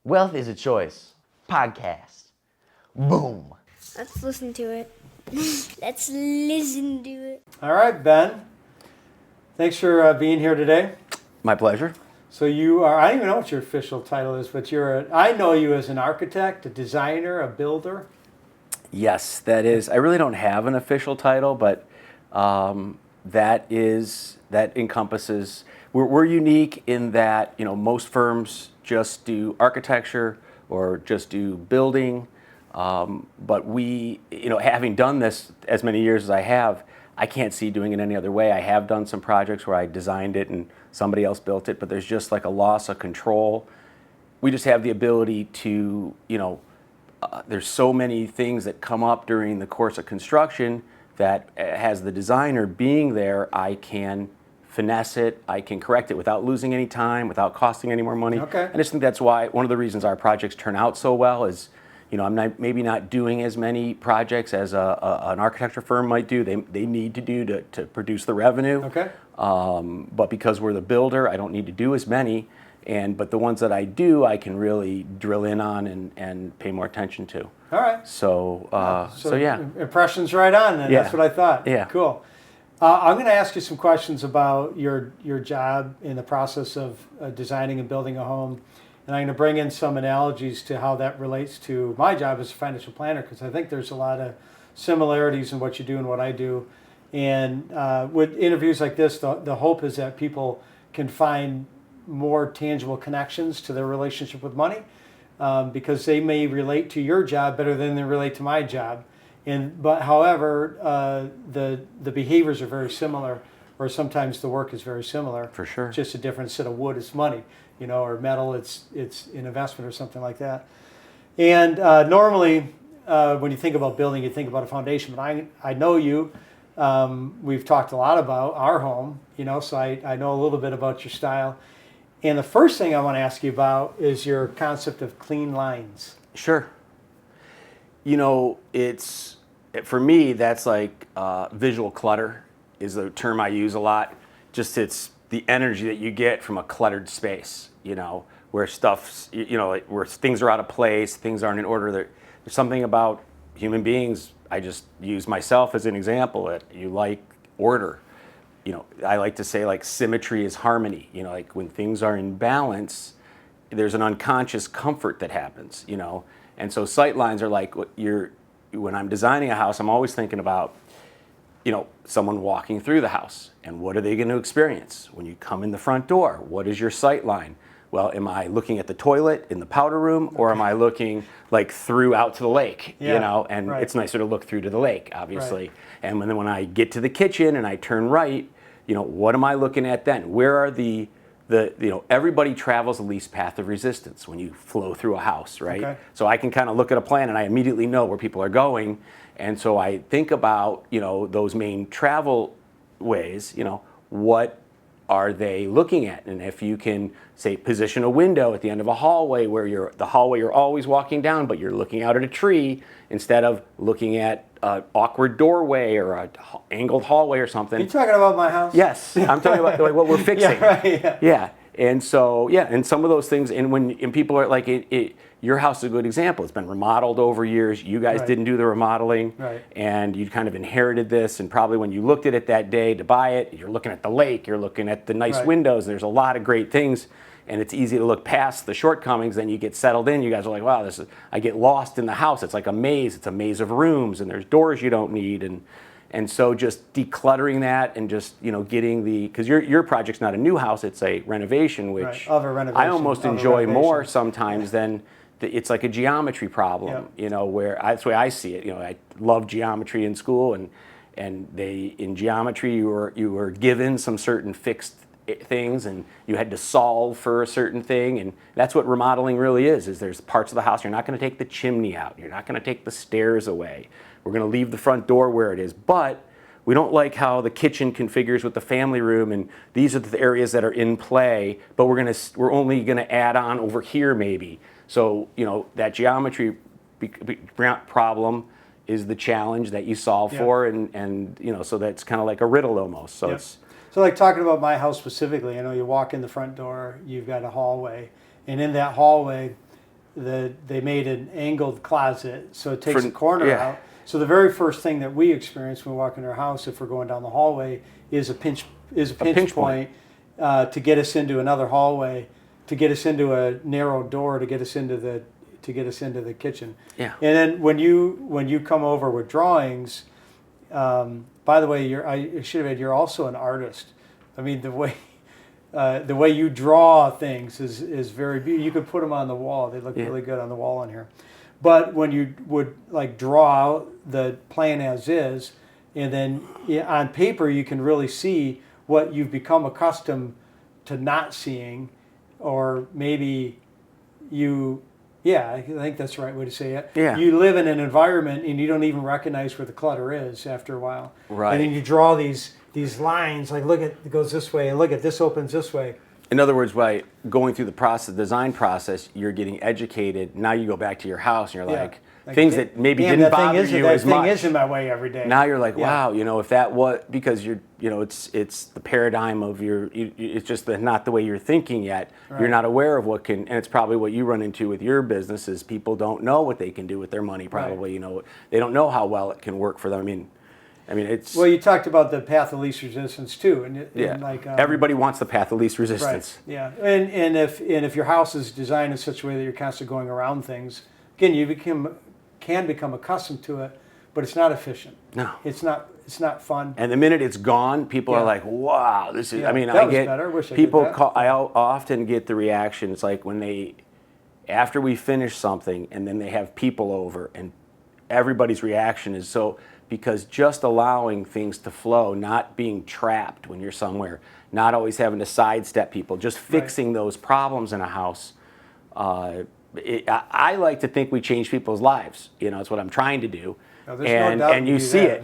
Wealth is a Choice podcast. Boom. Let's listen to it. Let's listen to it. All right, Ben. Thanks for being here today. My pleasure. So you are, I don't even know what your official title is, but I know you as an architect, a designer, a builder. Yes, that is. I really don't have an official title, but that encompasses. We're unique in that most firms just do architecture or just do building, but we having done this as many years as I have, I can't see doing it any other way. I have done some projects where I designed it and somebody else built it, but there's just like a loss of control. We just have the ability to there's so many things that come up during the course of construction that as the designer being there, I can finesse it, I can correct it without losing any time, without costing any more money. Okay. I just think that's why one of the reasons our projects turn out so well is, I'm maybe not doing as many projects as an architecture firm might do. They need to do to produce the revenue. Okay. But because we're the builder, I don't need to do as many. But the ones that I do, I can really drill in on and pay more attention to. All right. So yeah. Impressions right on, then. Yeah. That's what I thought. Yeah. Cool. I'm going to ask you some questions about your job in the process of designing and building a home. And I'm going to bring in some analogies to how that relates to my job as a financial planner, because I think there's a lot of similarities in what you do and what I do. And with interviews like this, the hope is that people can find more tangible connections to their relationship with money, because they may relate to your job better than they relate to my job. But however, the behaviors are very similar, or sometimes the work is very similar. For sure. Just a different set of wood is money, or metal, it's an investment or something like that. And normally, when you think about building, you think about a foundation. But I know you. We've talked a lot about our home, so I know a little bit about your style. And the first thing I want to ask you about is your concept of clean lines. Sure. It's, for me, that's like visual clutter is the term I use a lot. Just it's the energy that you get from a cluttered space, where stuff's, where things are out of place, things aren't in order. There's something about human beings, I just use myself as an example, that you like order. I like to say like symmetry is harmony. Like when things are in balance, there's an unconscious comfort that happens, And so sight lines are like when I'm designing a house, I'm always thinking about, someone walking through the house, and what are they going to experience? When you come in the front door, what is your sight line? Well, am I looking at the toilet in the powder room, or am I looking like through out to the lake? Yeah, And right. It's nicer to look through to the lake, obviously. Right. And then when I get to the kitchen and I turn right, what am I looking at then? Where are the everybody travels the least path of resistance when you flow through a house, right? Okay. So I can kind of look at a plan and I immediately know where people are going. And so I think about, those main travel ways, what are they looking at? And if you can, say, position a window at the end of a hallway where the hallway you're always walking down, but you're looking out at a tree instead of looking at an awkward doorway or an angled hallway or something. Are you talking about my house? Yes, I'm talking about like what we're fixing. Yeah, right, yeah. And so, and some of those things, and people are like, your house is a good example. It's been remodeled over years. You guys Right. didn't do the remodeling. Right. And you kind of inherited this. And probably when you looked at it that day to buy it, you're looking at the lake, you're looking at the nice Right. windows. There's a lot of great things. And it's easy to look past the shortcomings. Then you get settled in. You guys are like, wow, I get lost in the house. It's like a maze. It's a maze of rooms. And there's doors you don't need. And so just decluttering that and just, getting because your project's not a new house, it's a renovation, which Right. Of a renovation, I almost of a enjoy renovation. more sometimes than, it's like a geometry problem, where that's the way I see it. I love geometry in school, and in geometry you were given some certain fixed things and you had to solve for a certain thing, and that's what remodeling really is there's parts of the house you're not going to take the chimney out, you're not going to take the stairs away, we're going to leave the front door where it is, but we don't like how the kitchen configures with the family room, and these are the areas that are in play, but we're only going to add on over here maybe. So that geometry problem is the challenge that you solve for, and so that's kind of like a riddle almost. So it's So like talking about my house specifically, you walk in the front door, you've got a hallway, and in that hallway, they made an angled closet, so it takes For- a corner yeah. out. So the very first thing that we experience when we walk into our house, if we're going down the hallway, is a pinch pinch point to get us into another hallway, to get us into a narrow door, to get us into the kitchen. Yeah. And then when you come over with drawings, by the way, I should have had, you're also an artist. I mean, the way you draw things is very beautiful. You could put them on the wall. They look really good on the wall in here. But when you would like draw out the plan as is, and then on paper you can really see what you've become accustomed to not seeing, or maybe I think that's the right way to say it. Yeah. You live in an environment and you don't even recognize where the clutter is after a while. Right. And then you draw these lines, like look at it goes this way, and look at this opens this way. In other words, by going through the design process, you're getting educated. Now you go back to your house and you're like things that maybe didn't bother you as much. That thing is in my way every day. Now you're like, wow, if that was, because it's the paradigm of it's just not the way you're thinking yet. Right. You're not aware of what can, and it's probably what you run into with your business is people don't know what they can do with their money. Probably, right. They don't know how well it can work for them. I mean, it's. Well, you talked about the path of least resistance too, and like everybody wants the path of least resistance. Right. Yeah, and if your house is designed in such a way that you're constantly going around things, again, you can become accustomed to it, but it's not efficient. No, it's not fun. And the minute it's gone, people are like, "Wow, this is." Yeah. I mean, that I was get better. I wish people I did that. call. I often get the reaction. It's like when after we finish something, and then they have people over, and everybody's reaction is so. Because just allowing things to flow, not being trapped when you're somewhere, not always having to sidestep people, just fixing those problems in a house. I like to think we change people's lives. It's what I'm trying to do. And you see it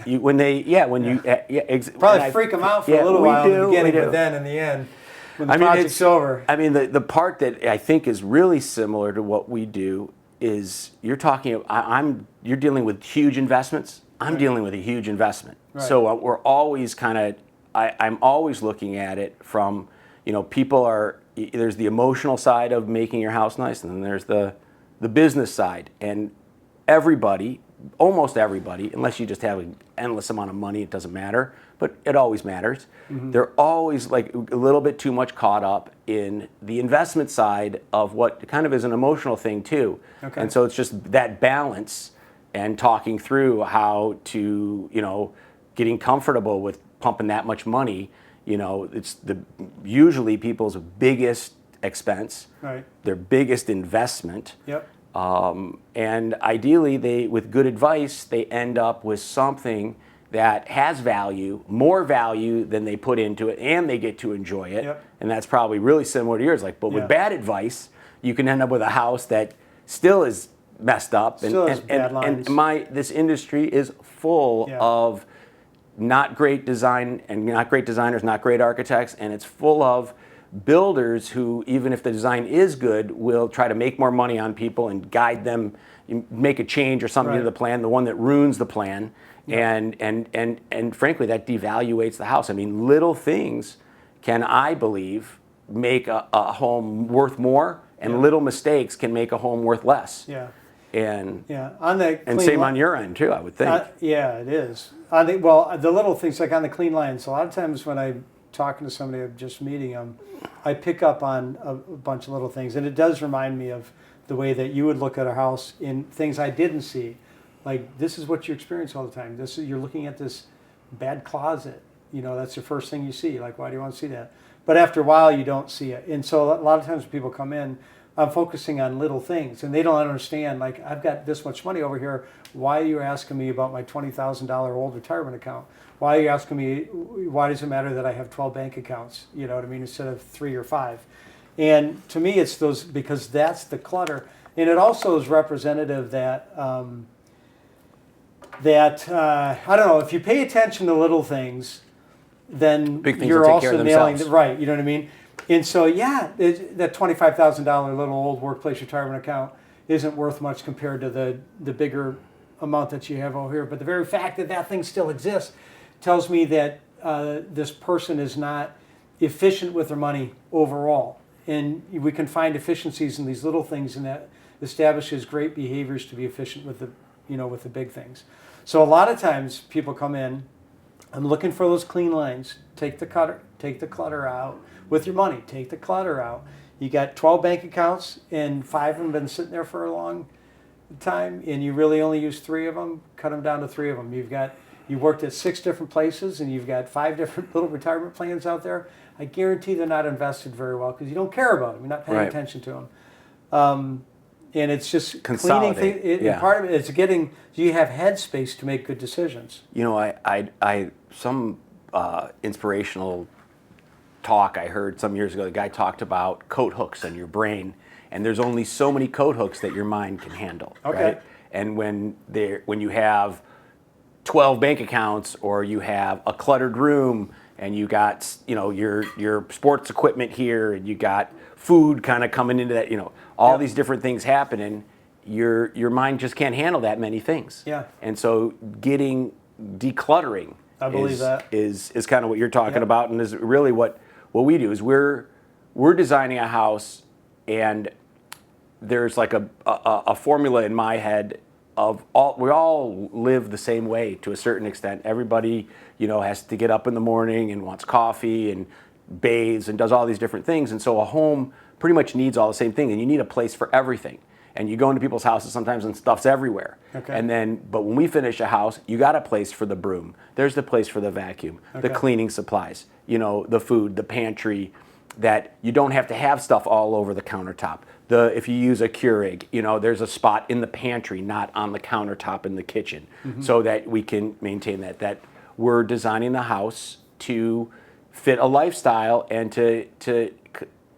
probably freak them out for a little while in the beginning, but then in the end, when the project's over. I mean, the part that I think is really similar to what we do is you're dealing with huge investments. I'm dealing with a huge investment. Right. So we're always I'm always looking at it from, there's the emotional side of making your house nice, and then there's the business side. And almost everybody, unless you just have an endless amount of money, it doesn't matter, but it always matters. Mm-hmm. They're always like a little bit too much caught up in the investment side of what kind of is an emotional thing too. Okay. And so it's just that balance and talking through how to, getting comfortable with pumping that much money. It's usually people's biggest expense, right. Their biggest investment. Yep. And ideally, with good advice, they end up with something that has value, more value than they put into it, and they get to enjoy it. Yep. And that's probably really similar to yours. With bad advice, you can end up with a house that still is messed up, this industry is full of not great design and not great designers, not great architects, and it's full of builders who, even if the design is good, will try to make more money on people and guide them, make a change or something to the plan, the one that ruins the plan, and frankly that devaluates the house. I mean, little things can, I believe, make a home worth more, and little mistakes can make a home worth less. Yeah. And same on your end too, I would think. It is. The little things like on the clean lines. A lot of times when I'm talking to somebody, I'm just meeting them, I pick up on a bunch of little things, and it does remind me of the way that you would look at a house in things I didn't see. Like, this is what you experience all the time. You're looking at this bad closet. That's the first thing you see. Like, why do you want to see that? But after a while, you don't see it. And so a lot of times when people come in, I'm focusing on little things, and they don't understand, like, I've got this much money over here. Why are you asking me about my $20,000 old retirement account? Why are you asking me, why does it matter that I have 12 bank accounts, instead of 3 or 5? And to me, it's those, because that's the clutter. And it also is representative that, I don't know, if you pay attention to little things, then you're also nailing it, right, you know what I mean? And so, that $25,000 little old workplace retirement account isn't worth much compared to the bigger amount that you have over here. But the very fact that thing still exists tells me that this person is not efficient with their money overall. And we can find efficiencies in these little things, and that establishes great behaviors to be efficient with the, with the big things. So a lot of times people come in, I'm looking for those clean lines. Take the clutter out. With your money, take the clutter out. You got 12 bank accounts and 5 of them been sitting there for a long time, and you really only use 3 of them. Cut them down to 3 of them. You worked at 6 different places, and you've got 5 different little retirement plans out there. I guarantee they're not invested very well because you don't care about them. You're not paying attention to them. And it's just cleaning things. Part of it is getting. Do you have headspace to make good decisions? Some inspirational talk I heard some years ago. The guy talked about coat hooks in your brain, and there's only so many coat hooks that your mind can handle. Okay. Right? And when you have 12 bank accounts, or you have a cluttered room, and you got your sports equipment here, and you got food kind of coming into that, all these different things happening, your mind just can't handle that many things. Yeah. And so decluttering, I believe that is kind of what you're talking about, and is really what we do. Is we're designing a house, and there's like a formula in my head of we all live the same way to a certain extent. Everybody has to get up in the morning and wants coffee and bathes and does all these different things, and so a home pretty much needs all the same thing, and you need a place for everything. And you go into people's houses sometimes and stuff's everywhere. Okay. But when we finish a house, you got a place for the broom. There's the place for the vacuum, the cleaning supplies, the food, the pantry, that you don't have to have stuff all over the countertop. If you use a Keurig, there's a spot in the pantry, not on the countertop in the kitchen, so that we can maintain that we're designing the house to fit a lifestyle and to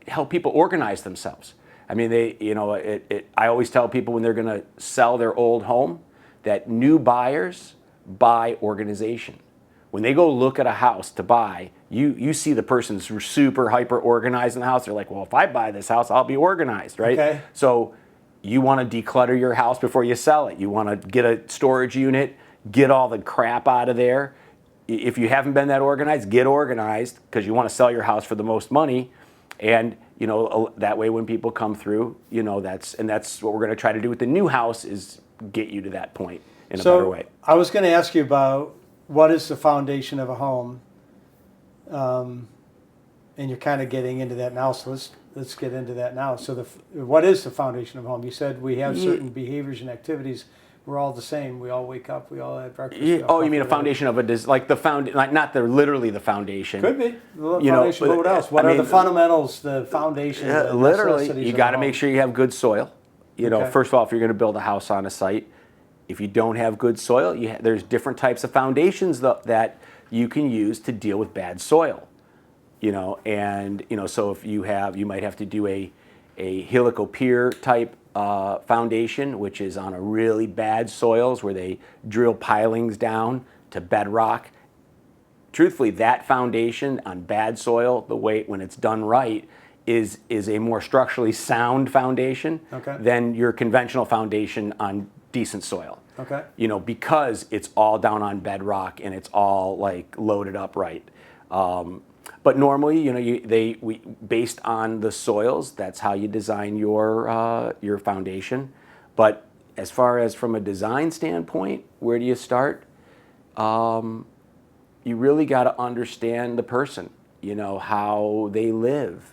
help people organize themselves. I mean, I always tell people when they're going to sell their old home that new buyers buy organization. When they go look at a house to buy, you see the person's super hyper organized in the house. They're like, well, if I buy this house, I'll be organized, right? Okay. So you want to declutter your house before you sell it. You want to get a storage unit, get all the crap out of there. If you haven't been that organized, get organized, because you want to sell your house for the most money. And that way when people come through, that's what we're going to try to do with the new house, is get you to that point in a better way. I was going to ask you about what is the foundation of a home, and you're kind of getting into that now. So let's get into that now. So what is the foundation of a home? You said we have certain behaviors and activities. We're all the same. We all wake up. We all have breakfast. Oh, you mean a foundation of like not literally the foundation. Could be the foundation. But what else? What are the fundamentals? The foundation. Literally, you got to make sure you have good soil. Okay. First of all, if you're going to build a house on a site, if you don't have good soil, there's different types of foundations that you can use to deal with bad soil. So if you might have to do a helicoptere type foundation, which is on a really bad soils where they drill pilings down to bedrock. Truthfully, that foundation on bad soil, when it's done right, is a more structurally sound foundation than your conventional foundation on decent soil. Okay. Because it's all down on bedrock and it's all like loaded up right. But normally, based on the soils, that's how you design your foundation. But as far as from a design standpoint, where do you start? You really got to understand the person. How they live.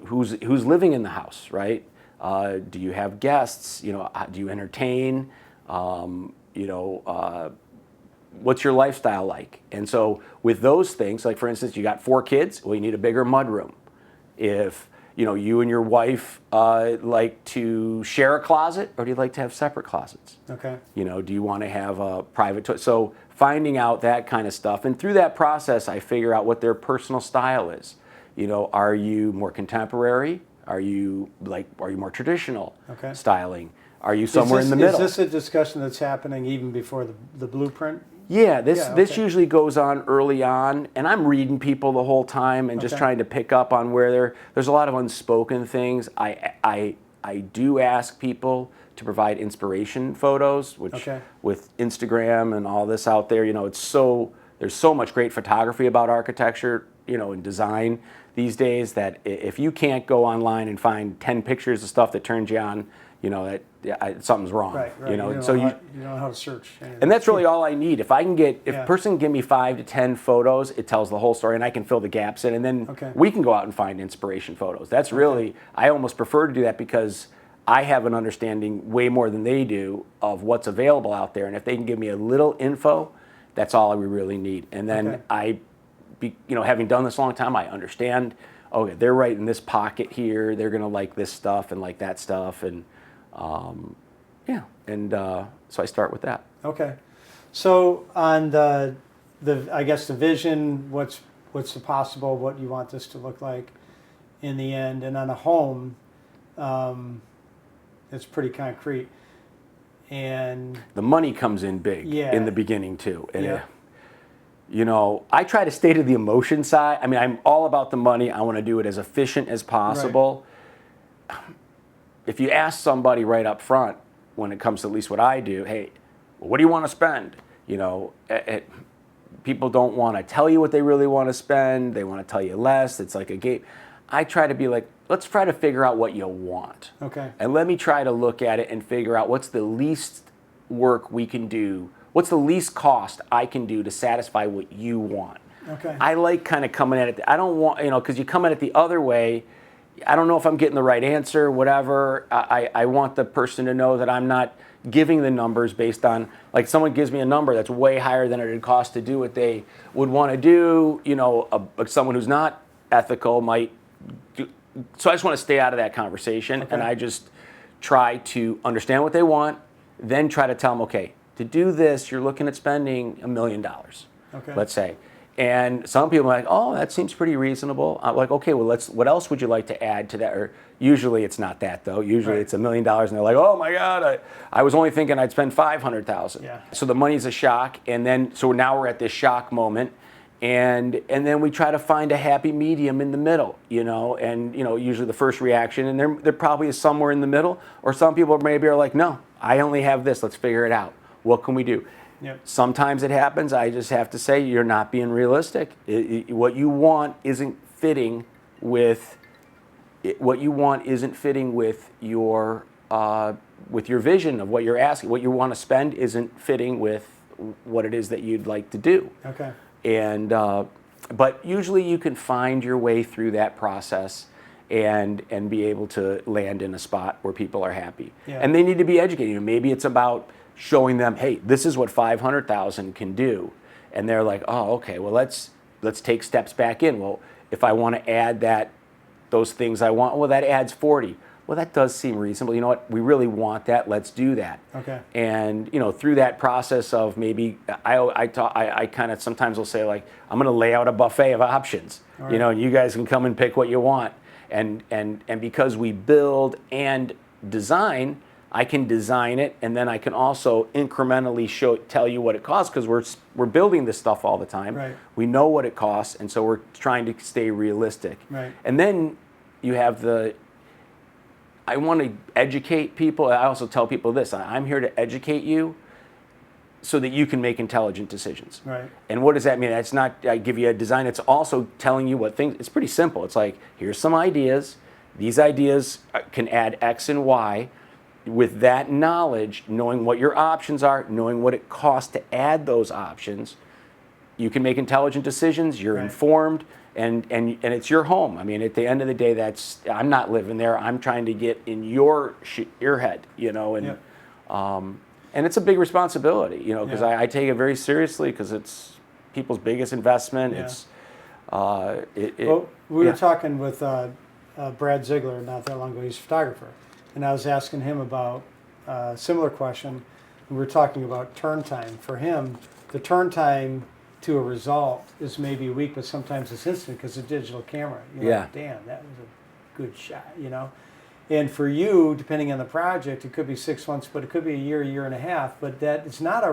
Who's living in the house, right? Do you have guests? Do you entertain? What's your lifestyle like? And so with those things, like for instance, you got 4 kids, well, you need a bigger mudroom. If you and your wife like to share a closet, or do you like to have separate closets? Okay. Do you want to have a private toilet? So finding out that kind of stuff, and through that process, I figure out what their personal style is. Are you more contemporary? Are you more traditional styling? Are you somewhere in the middle? Is this a discussion that's happening even before the blueprint? Yeah, this usually goes on early on, and I'm reading people the whole time and just trying to pick up on where there's a lot of unspoken things. I do ask people to provide inspiration photos, which with Instagram and all this out there, there's so much great photography about architecture, and design, these days that if you can't go online and find 10 pictures of stuff that turns you on, you know, something's wrong. Right. You know, you so don't know how to search. and that's really all I need. If I can get, if Yeah. a person can give me 5 to 10 photos, it tells the whole story, and I can fill the gaps in, and then Okay. we can go out and find inspiration photos. That's really, I almost prefer to do that because I have an understanding way more than they do of what's available out there, and if they can give me a little info, that's all we really need. And then Okay. you know, having done this a long time, I understand. Okay, they're right in this pocket here. They're gonna like this stuff and like that stuff, and yeah, and so I start with that. Okay. So on the I guess the vision, what's the possible, what you want this to look like in the end, and on a home, it's pretty concrete. And The money comes in big Yeah. in the beginning too. And Yeah. you know, I try to stay to the emotion side. I mean, I'm all about the money. I want to do it as efficient as possible. If you ask somebody right up front, when it comes to at least what I do, hey, what do you want to spend? You know, people don't want to tell you what they really want to spend. They want to tell you less. It's like a game. I try to be like, let's try to figure out what you want. Okay. And let me try to look at it and figure out what's the least work we can do. What's the least cost I can do to satisfy what you want? Okay. I like kind of coming at it. I don't want, you know, because you come at it the other way. I don't know if I'm getting the right answer, whatever. I want the person to know that I'm not giving the numbers based on, like, someone gives me a number that's way higher than it would cost to do what they would want to do. You know, someone who's not ethical might do. So I just want to stay out of that conversation, and I just try to understand what they want, then try to tell them, okay, to do this, you're looking at spending $1 million, Okay. let's say. And some people are like, oh, that seems pretty reasonable. I'm like, okay, well, what else would you like to add to that? Or usually it's not that, though. Usually it's $1 million, and they're like, oh my God, I was only thinking I'd spend $500,000. Yeah. So the money's a shock, and then so now we're at this shock moment, and then we try to find a happy medium in the middle, you know. And you know, usually the first reaction, and there probably is somewhere in the middle, or some people maybe are like, no, I only have this. Let's figure it out. What can we do? Yep. Sometimes it happens. I just have to say, you're not being realistic. What you want isn't fitting with what you want isn't fitting with your vision of what you're asking. What you want to spend isn't fitting with what it is that you'd like to do. Okay. And but usually you can find your way through that process and be able to land in a spot where people are happy. Yeah. And they need to be educated. Maybe it's about showing them, hey, this is what 500,000 can do, and they're like, oh, okay, well, let's take steps back in. Well, if I want to add those things I want, well, that adds 40. Well, that does seem reasonable. You know what? We really want that. Let's do that. Okay. And you know, through that process of maybe I kind of sometimes will say, like, I'm going to lay out a buffet of options. Right. You know, and you guys can come and pick what you want. And because we build and design, I can design it, and then I can also incrementally tell you what it costs, because we're building this stuff all the time. Right. We know what it costs, and so we're trying to stay realistic. Right. And then you have I want to educate people. I also tell people this: I'm here to educate you so that you can make intelligent decisions. Right. And what does that mean? That's not I give you a design. It's also telling you what things. It's pretty simple. It's like, here's some ideas. These ideas can add X and Y. With that knowledge, knowing what your options are, knowing what it costs to add those options, you can make intelligent decisions. You're Right. informed, and it's your home. I mean, at the end of the day, I'm not living there. I'm trying to get in your head, you know, and Yep. And it's a big responsibility, you know, because Yeah. I take it very seriously, because it's people's biggest investment. Yeah. It's Well, we yeah. were talking with Brad Ziegler not that long ago. He's a photographer, and I was asking him about a similar question. We were talking about turn time. For him, the turn time to a result is maybe a week, but sometimes it's instant because it's a digital camera. You're Yeah. like, damn, that was a good shot, you know? And for you, depending on the project, it could be 6 months, but it could be a year and a half. But that it's not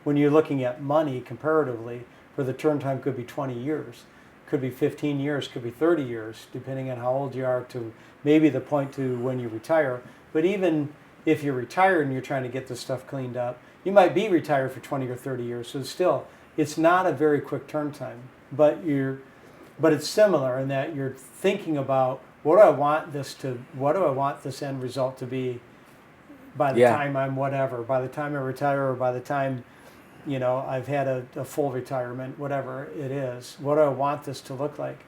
when you're looking at money comparatively, for the turn time could be 20 years. Could be 15 years, could be 30 years, depending on how old you are to maybe the point to when you retire. But even if you're retired and you're trying to get this stuff cleaned up, you might be retired for 20 or 30 years. So still, it's not a very quick turn time. But but it's similar in that you're thinking about what do I want this end result to be by the time I'm whatever, by the time I retire, or by the time I've had a full retirement, whatever it is. What do I want this to look like?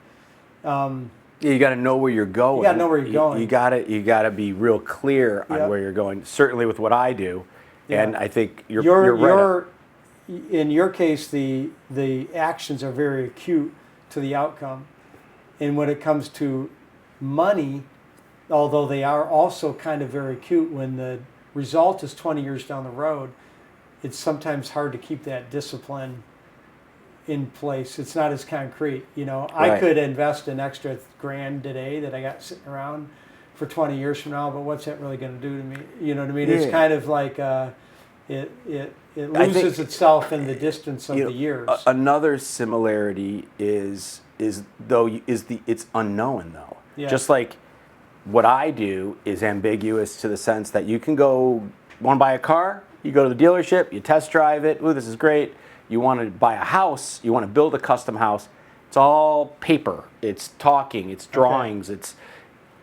Yeah, you got to know where you're going. You got to know where you're going. You got to be real clear on where you're going. Certainly with what I do, and I think you're right. In your case, the actions are very acute to the outcome, and when it comes to money, although they are also kind of very acute, when the result is 20 years down the road, it's sometimes hard to keep that discipline in place. It's not as concrete. I could invest an extra $1,000 today that I got sitting around for 20 years from now, but what's that really going to do to me? You know what I mean? It's kind of like it loses itself in the distance of the years. Another similarity is it's unknown though. Yeah. Just like what I do is ambiguous to the sense that you can want to buy a car, you go to the dealership, you test drive it. Ooh, this is great. You want to buy a house, you want to build a custom house. It's all paper. It's talking. It's drawings. It's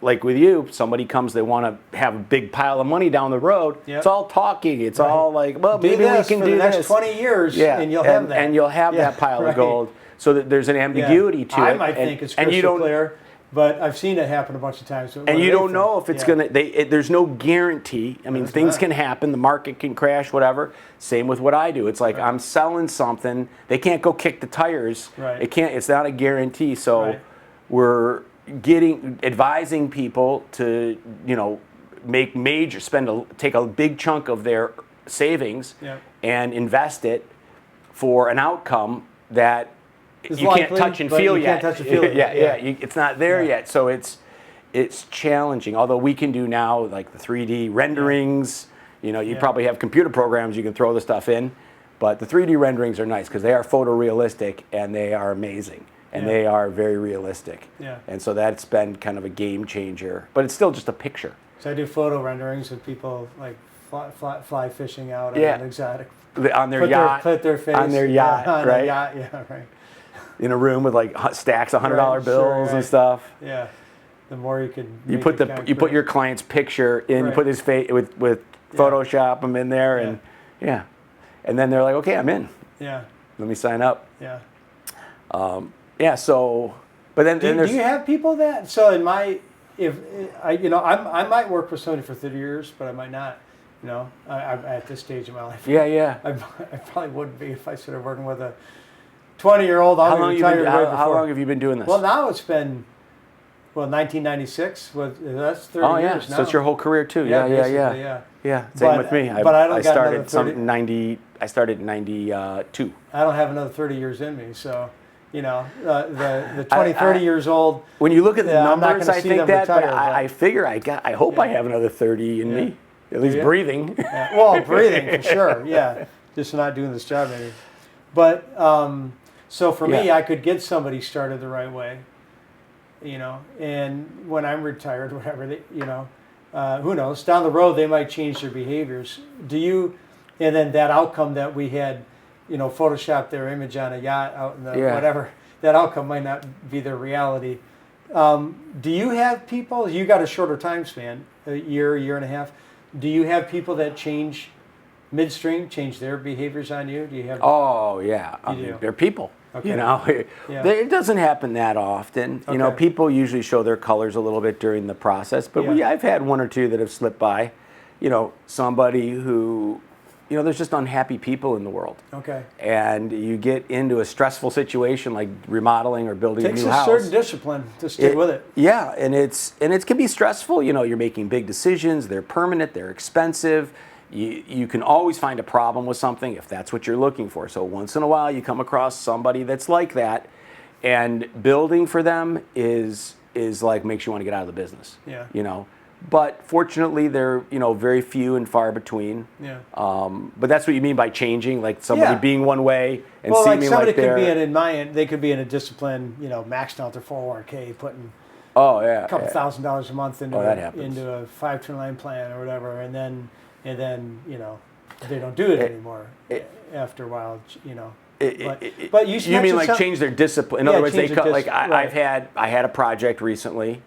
like with you, somebody comes, they want to have a big pile of money down the road. Yep. It's all talking. It's all like, well, maybe we can do the this. next 20 years, and you'll have that. And you'll have that pile of gold. So that there's an ambiguity to it. I might think it's crystal clear, but I've seen it happen a bunch of times. And you don't know if it's going to, there's no guarantee. I mean, things can happen. The market can crash, whatever. Same with what I do. It's like I'm selling something. They can't go kick the tires. Right. It's not a guarantee. So we're advising people to, take a big chunk of their savings and invest it for an outcome that you can't touch and feel yet. It's not there yet. So it's challenging. Although we can do now like the 3D renderings. You probably have computer programs you can throw the stuff in, but the 3D renderings are nice because they are photorealistic and they are amazing and they are very realistic. Yeah. And so that's been kind of a game changer. But it's still just a picture. So I do photo renderings of people like fly fishing out on an exotic. On their yacht. Put their face on their yacht, on right? A yacht, right. In a room with like stacks of $100 bills and stuff. Yeah, the more you can. You put your client's picture in. You put his face with Photoshop them in there, and and then they're like, okay, I'm in. Yeah. Let me sign up. Yeah. So, but then do you have people that I might work with somebody for 30 years, but I might not. I'm at this stage in my life. Yeah. I probably wouldn't be if I started working with a 20-year-old. How long have you been doing this? Well, now it's been 1996. That's 30 years now. So it's your whole career too. Yeah. Same with me. I started in 90. I started in 92. I don't have another 30 years in me, so. The 30 years old. When you look at the numbers, I think that. Retire, but I figure I hope I have another 30 in me, at least breathing. Yeah. Well, breathing for sure. Yeah, just not doing this job maybe. But so for me, I could get somebody started the right way. And when I'm retired, whatever, who knows? Down the road, they might change their behaviors. And then that outcome that we had. Photoshop their image on a yacht out in the whatever, that outcome might not be their reality. Do you have people, you got a shorter time span, a year and a half. Do you have people that change midstream, change their behaviors on you? Do you have? Oh, yeah. They're people. Okay. It doesn't happen that often. Okay. People usually show their colors a little bit during the process, but I've had one or two that have slipped by. Somebody who... there's just unhappy people in the world. Okay. And you get into a stressful situation like remodeling or building a new house. It takes a certain discipline to stick with it. Yeah, and it can be stressful. You're making big decisions. They're permanent. They're expensive. You can always find a problem with something if that's what you're looking for. So once in a while you come across somebody that's like that, and building for them is like makes you want to get out of the business. Yeah. But fortunately, they're very few and far between. Yeah. But that's what you mean by changing, like somebody being one way and seeming somebody like they're. They could be in a discipline, maxed out their 401k, putting a couple $1,000s a month into a 529 plan or whatever, and then they don't do it anymore after a while. But you You mean mentioned like some- change their discipline? In Yeah, other words, they change their cut like dis- right. I had a project recently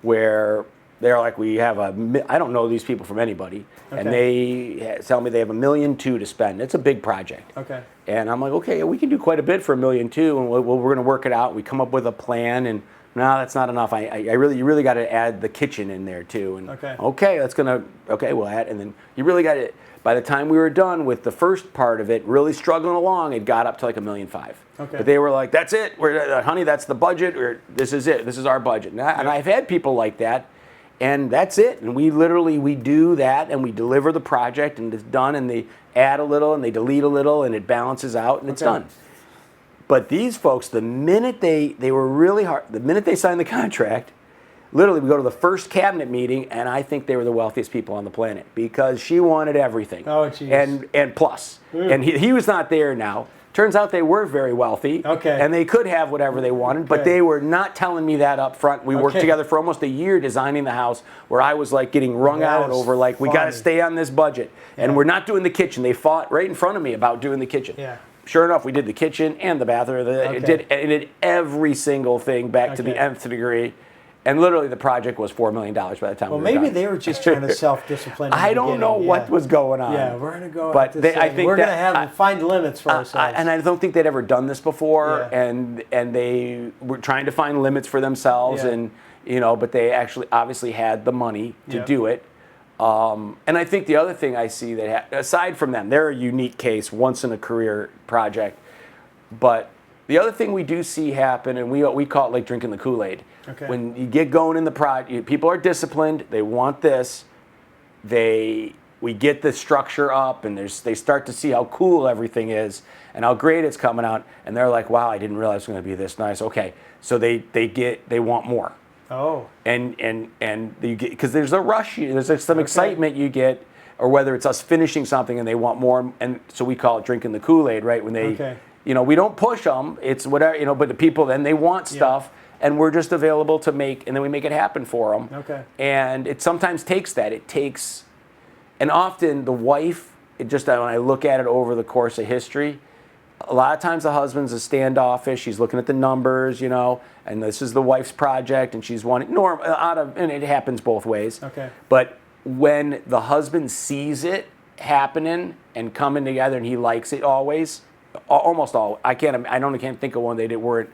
where they're like, we have I don't know these people from anybody, and they tell me they have $1.2 million to spend. It's a big project. Okay. And I'm like, okay, we can do quite a bit for $1.2 million, and we're going to work it out. We come up with a plan, and no, that's not enough. You really got to add the kitchen in there too. And we'll add, and then you really got to. By the time we were done with the first part of it, really struggling along, it got up to like $1.5 million. Okay. But they were like, that's it. Honey, that's the budget, or this is it. This is our budget. And I've had people like that, and that's it. And we do that, and we deliver the project, and it's done, and they add a little, and they delete a little, and it balances out, and it's done. But these folks, the minute they were really hard, the minute they signed the contract, literally we go to the first cabinet meeting, and I think they were the wealthiest people on the planet because she wanted everything. Oh, geez. And plus. And he was not there now. Turns out they were very wealthy. Okay. And they could have whatever they wanted, but they were not telling me that up front. We worked together for almost a year designing the house where I was like getting wrung out over like, we got to stay on this budget. And we're not doing the kitchen. They fought right in front of me about doing the kitchen. Yeah. Sure enough, we did the kitchen and the bathroom. It did every single thing back to the nth degree. And literally the project was $4 million by the time we were maybe done. they were just trying to self-discipline. I don't know what was going on. Yeah, we're going to go. But I think we're going to find limits for ourselves. And I don't think they'd ever done this before. Yeah. And they were trying to find limits for themselves. Yeah. And but they actually obviously had the money to do it. And I think the other thing I see that aside from them, they're a unique case, once in a career project. But the other thing we do see happen, and we call it like drinking the Kool-Aid. Okay. When you get going in the project, people are disciplined. They want this. We get the structure up, and they start to see how cool everything is and how great it's coming out. And they're like, "Wow, I didn't realize it was going to be this nice." Okay, so they want more. Oh. And you get, because there's a rush. There's like some excitement you get, or whether it's us finishing something and they want more. And so we call it drinking the Kool-Aid, right? When they. We don't push them. It's whatever, but the people, then they want stuff, and we're just available to make, and then we make it happen for them. Okay. And it sometimes takes that. And often the wife, when I look at it over the course of history, a lot of times the husband's a standoffish. She's looking at the numbers, and this is the wife's project, and she's wanting, and it happens both ways. Okay. But when the husband sees it happening and coming together, and he likes it almost all. I can't think of one they didn't,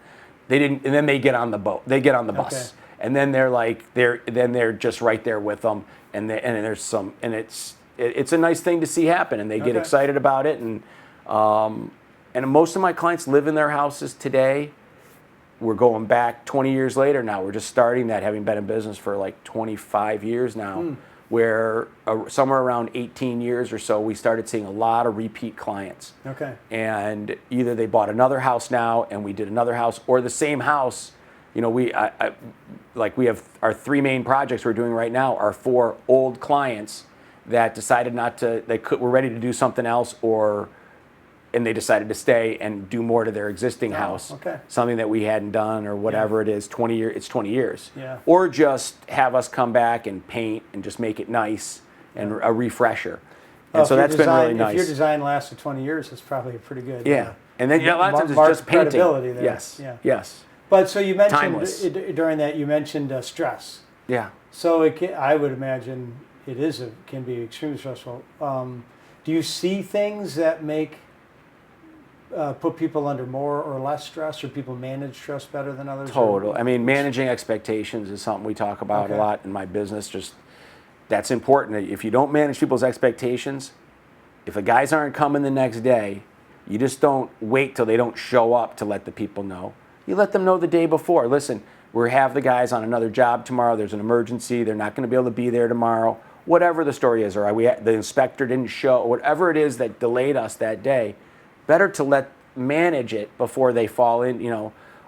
and then they get on the boat. They get on the bus, and then they're just right there with them, and it's a nice thing to see happen, and they get excited about it, and most of my clients live in their houses today. We're going back 20 years later now. We're just starting that, having been in business for like 25 years now. Where somewhere around 18 years or so, we started seeing a lot of repeat clients. Okay. And either they bought another house now, and we did another house, or the same house. We have our 3 main projects we're doing right now are 4 old clients that decided were ready to do something else, and they decided to stay and do more to their existing house. Okay. Something that we hadn't done, or whatever it is, 20 years. It's 20 years. Yeah. Or just have us come back and paint and just make it nice and a refresher. And so that's been really nice. If your design lasted 20 years, it's probably a pretty good. Yeah. And then a lot of times it's just painting. Credibility there. Yes. Yeah. Yes. But so you mentioned Timeless. During that you mentioned stress. Yeah. So I would imagine can be extremely stressful. Do you see things that put people under more or less stress, or people manage stress better than others? Total. I mean, managing expectations is something we talk about a lot in my business. That's important. If you don't manage people's expectations, if the guys aren't coming the next day, you just don't wait till they don't show up to let the people know. You let them know the day before. Listen, we have the guys on another job tomorrow. There's an emergency. They're not going to be able to be there tomorrow. Whatever the story is, or the inspector didn't show, whatever it is that delayed us that day, better to manage it before they fall in,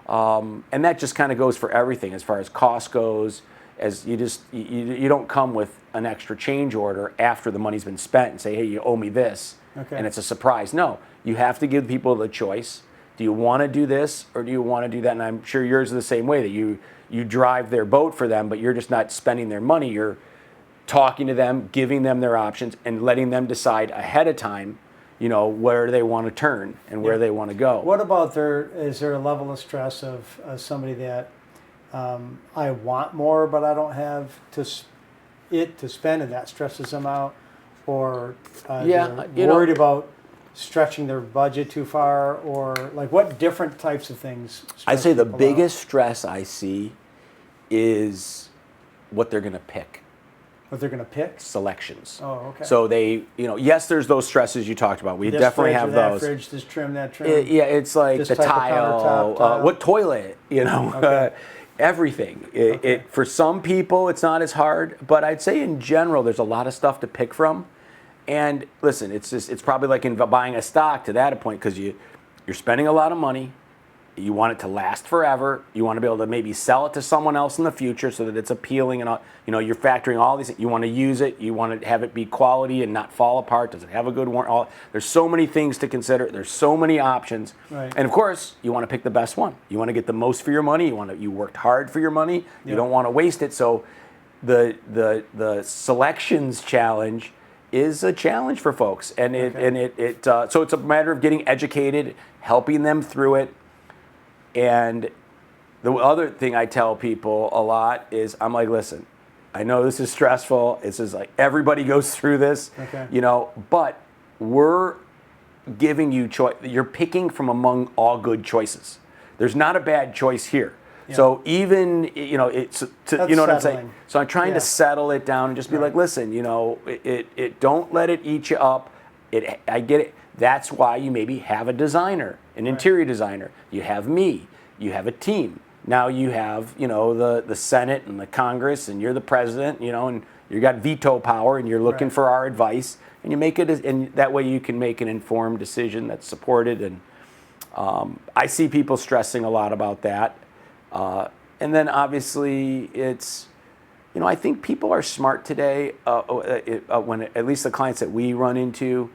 and that just kind of goes for everything as far as cost goes. As you don't come with an extra change order after the money's been spent and say, hey, you owe me this, and it's a surprise. No, you have to give people the choice. Do you want to do this, or do you want to do that? And I'm sure yours is the same way, that you drive their boat for them, but you're just not spending their money. You're talking to them, giving them their options, and letting them decide ahead of time. where they want to turn and where they want to go. What about is there a level of stress of somebody that I want more, but I don't have to spend, and that stresses them out? Or they're worried about stretching their budget too far? Or like what different types of things stress I'd say the people biggest stress I see is what they're going to pick. What they're going to pick? Selections. Oh, okay. So they, yes, there's those stresses you talked about. We This definitely fridge have or that those. fridge, this trim, that trim. Yeah, it's like This the type of tile, countertop tile. what toilet, Okay. everything. Okay. For some people, it's not as hard, but I'd say in general, there's a lot of stuff to pick from. And listen, it's probably like in buying a stock to that point, because you're spending a lot of money. You want it to last forever. You want to be able to maybe sell it to someone else in the future so that it's appealing, and you're factoring all these things. You want to use it. You want to have it be quality and not fall apart. Does it have a good warranty? There's so many things to consider. There's so many options. Right. And of course, you want to pick the best one. You want to get the most for your money. You worked hard for your money. You don't want to waste it. So the selections challenge is a challenge for folks, and so it's a matter of getting educated, helping them through it. And the other thing I tell people a lot is, I'm like, listen, I know this is stressful. This is like everybody goes through this, but we're giving you choice. You're picking from among all good choices. There's not a bad choice here. Yeah. So even, it's, what I'm saying? So I'm trying to settle it down and just be like, listen, it don't let it eat you up. I get it. That's why you maybe have a designer, an interior designer. You have me. You have a team. Now you have, the Senate and the Congress, and you're the president, and you got veto power, and you're looking for our advice, and you make it, and that way you can make an informed decision that's supported. And I see people stressing a lot about that. And then obviously it's, I think people are smart today. When at least the clients that we run into.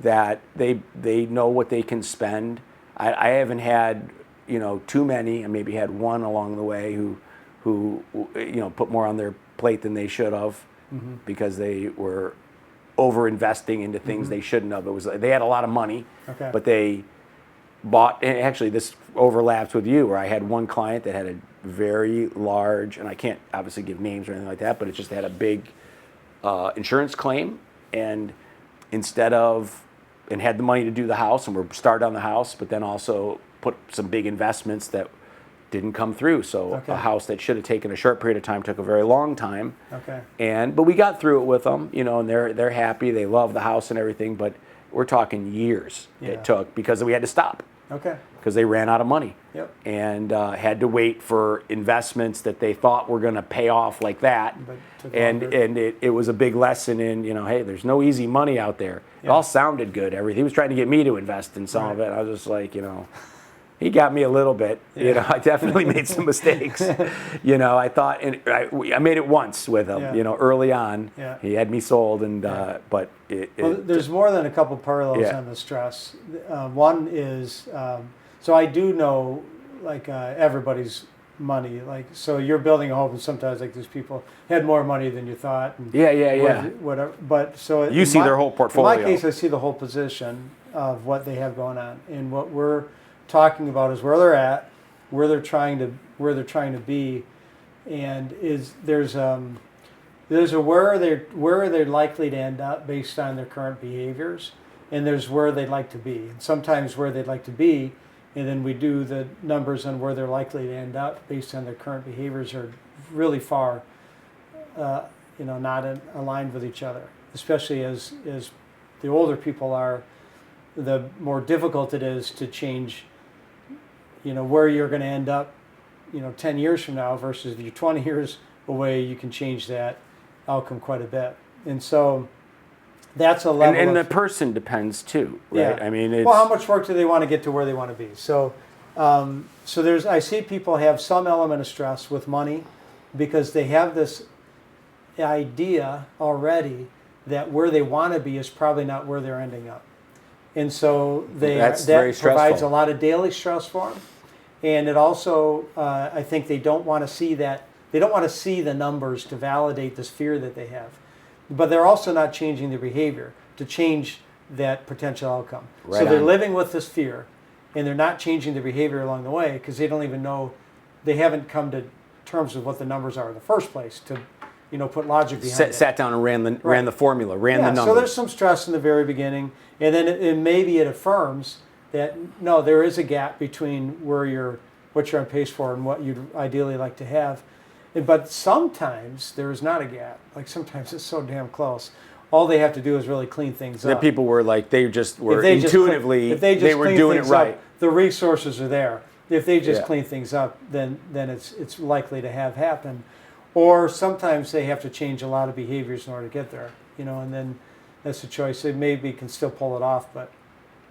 That they know what they can spend. I haven't had too many. I maybe had one along the way who put more on their plate than they should have, because they were over investing into things they shouldn't have. It was they had a lot of money, but they bought. And actually, this overlaps with you, where I had one client that had a very large, and I can't obviously give names or anything like that, but it just had a big insurance claim, and had the money to do the house, and we're started on the house, but then also put some big investments that didn't come through. So a house that should have taken a short period of time took a very long time. But we got through it with them, and they're happy. They love the house and everything, but we're talking years it took, because we had to stop. Because they ran out of money. And had to wait for investments that they thought were going to pay off like that. And it was a big lesson in, hey, there's no easy money out there. It all sounded good. He was trying to get me to invest in some of it. I was just like, he got me a little bit. I definitely made some mistakes. I thought, and I made it once with him, early on. He had me sold, and but there's more than a couple parallels on the stress. One is, so I do know, like, everybody's money. Like, so you're building a home, and sometimes like these people had more money than you thought. And whatever. But so you see their whole portfolio. In my case, I see the whole position of what they have going on, and what we're talking about is where they're at, where they're trying to be, and there's a where they're likely to end up based on their current behaviors, and there's where they'd like to be. And sometimes where they'd like to be, and then we do the numbers on where they're likely to end up based on their current behaviors are really far, not aligned with each other. Especially as the older people are, the more difficult it is to change. Where you're going to end up, 10 years from now versus if you're 20 years away, you can change that outcome quite a bit. And so that's a level. And the person depends too, right? Yeah. I mean, how much work do they want to get to where they want to be? So, I see people have some element of stress with money because they have this idea already that where they want to be is probably not where they're ending up. And so that provides a lot of daily stress for them. And it also, I think they don't want to see that. They don't want to see the numbers to validate this fear that they have. But they're also not changing their behavior. To change that potential outcome. Right So they're on. living with this fear, and they're not changing their behavior along the way because they don't even know, they haven't come to terms with what the numbers are in the first place to, put logic behind it. Sat down and ran the formula, ran the numbers. So there's some stress in the very beginning, and then maybe it affirms that no, there is a gap between what you're on pace for and what you'd ideally like to have. But sometimes there is not a gap. Like sometimes it's so damn close. All they have to do is really clean things The up. people were like, they just were If they just intuitively, if they just they were clean doing it things right. up, the resources are there. If they just Yeah. clean things up, then it's likely to have happen. Or sometimes they have to change a lot of behaviors in order to get there. And then that's a choice. They maybe can still pull it off, but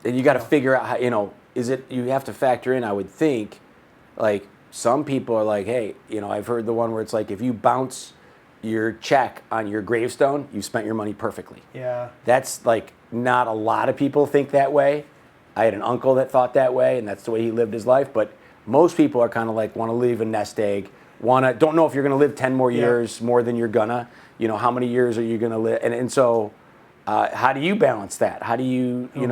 And you got to figure out how, you have to factor in, I would think, like some people are like, hey, I've heard the one where it's like, if you bounce your check on your gravestone, you spent your money perfectly. yeah. That's like, not a lot of people think that way. I had an uncle that thought that way, and that's the way he lived his life. But most people are kind of like, want to leave a nest egg, don't know if you're going to live 10 more years more than you're gonna. How many years are you going to live? And so, how do you balance that? How do you, Me?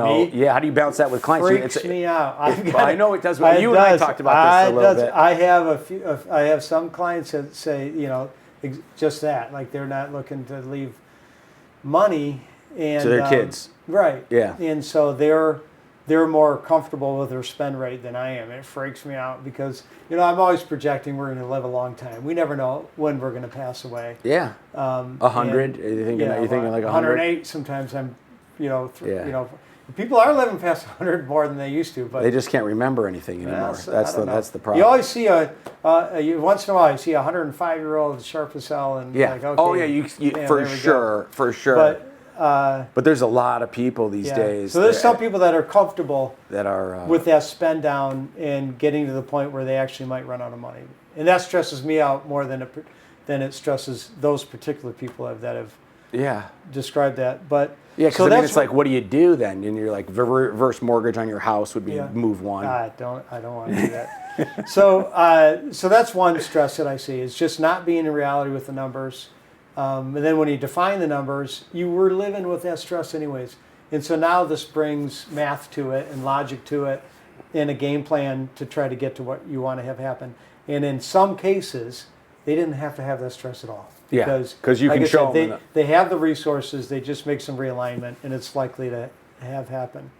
how do you balance that with clients? Freaks me out. I know it does. You and I talked about this a little bit. I have I have some clients that say, just that, like they're not looking to leave money and To their kids. right? Yeah. And so they're more comfortable with their spend rate than I am. It freaks me out because I'm always projecting we're going to live a long time. We never know when we're going to pass away. Yeah. 100. You thinking like 100? 108. Sometimes I'm, people are living past 100 more than they used to, but They just can't remember anything anymore. so That's I don't know. that's the problem. You always see once in a while you see a 105-year-old sharp as hell, and Yeah. like, okay, Oh yeah, you yeah, for there we go. sure, for sure. But there's a lot of people these yeah. days. So there's some people that are comfortable that are with that spend down and getting to the point where they actually might run out of money, and that stresses me out more than it stresses those particular people that have yeah. described that. But Yeah, because so it's like, what do you do then? And you're like, reverse mortgage on your house would be Yeah. move one. I don't want to do that. So that's one stress that I see is just not being in reality with the numbers. And then when you define the numbers, you were living with that stress anyways. And so now this brings math to it and logic to it and a game plan to try to get to what you want to have happen. And in some cases, they didn't have to have that stress at all. Yeah, Because 'cause you like can I said, show them. they have the resources, they just make some realignment, and it's likely to have happen.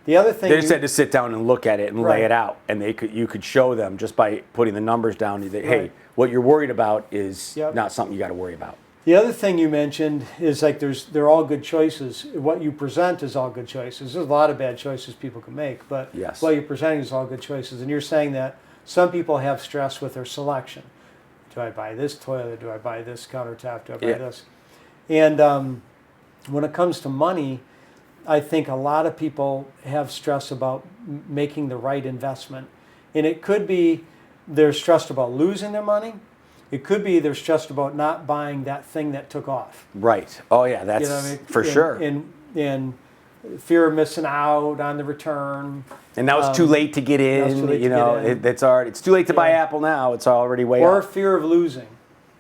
The other thing They just had to sit down and look at it and Right. lay it out, and you could show them just by putting the numbers down. That, hey, Right. what you're worried about is Yep. not something you got to worry about. The other thing you mentioned is like they're all good choices. What you present is all good choices. There's a lot of bad choices people can make, but Yes. what you're presenting is all good choices. And you're saying that some people have stress with their selection. Do I buy this toilet? Do I buy this countertop? Do I buy Yeah. this? And when it comes to money, I think a lot of people have stress about making the right investment. And it could be they're stressed about losing their money. It could be they're stressed about not buying that thing that took off. Right. Oh yeah, that's You know what I mean? for sure. And fear of missing out on the return. And now it's too late to get now it's in. too late to get in. It's too late to buy Yeah. Apple now. It's already way Or up fear of losing.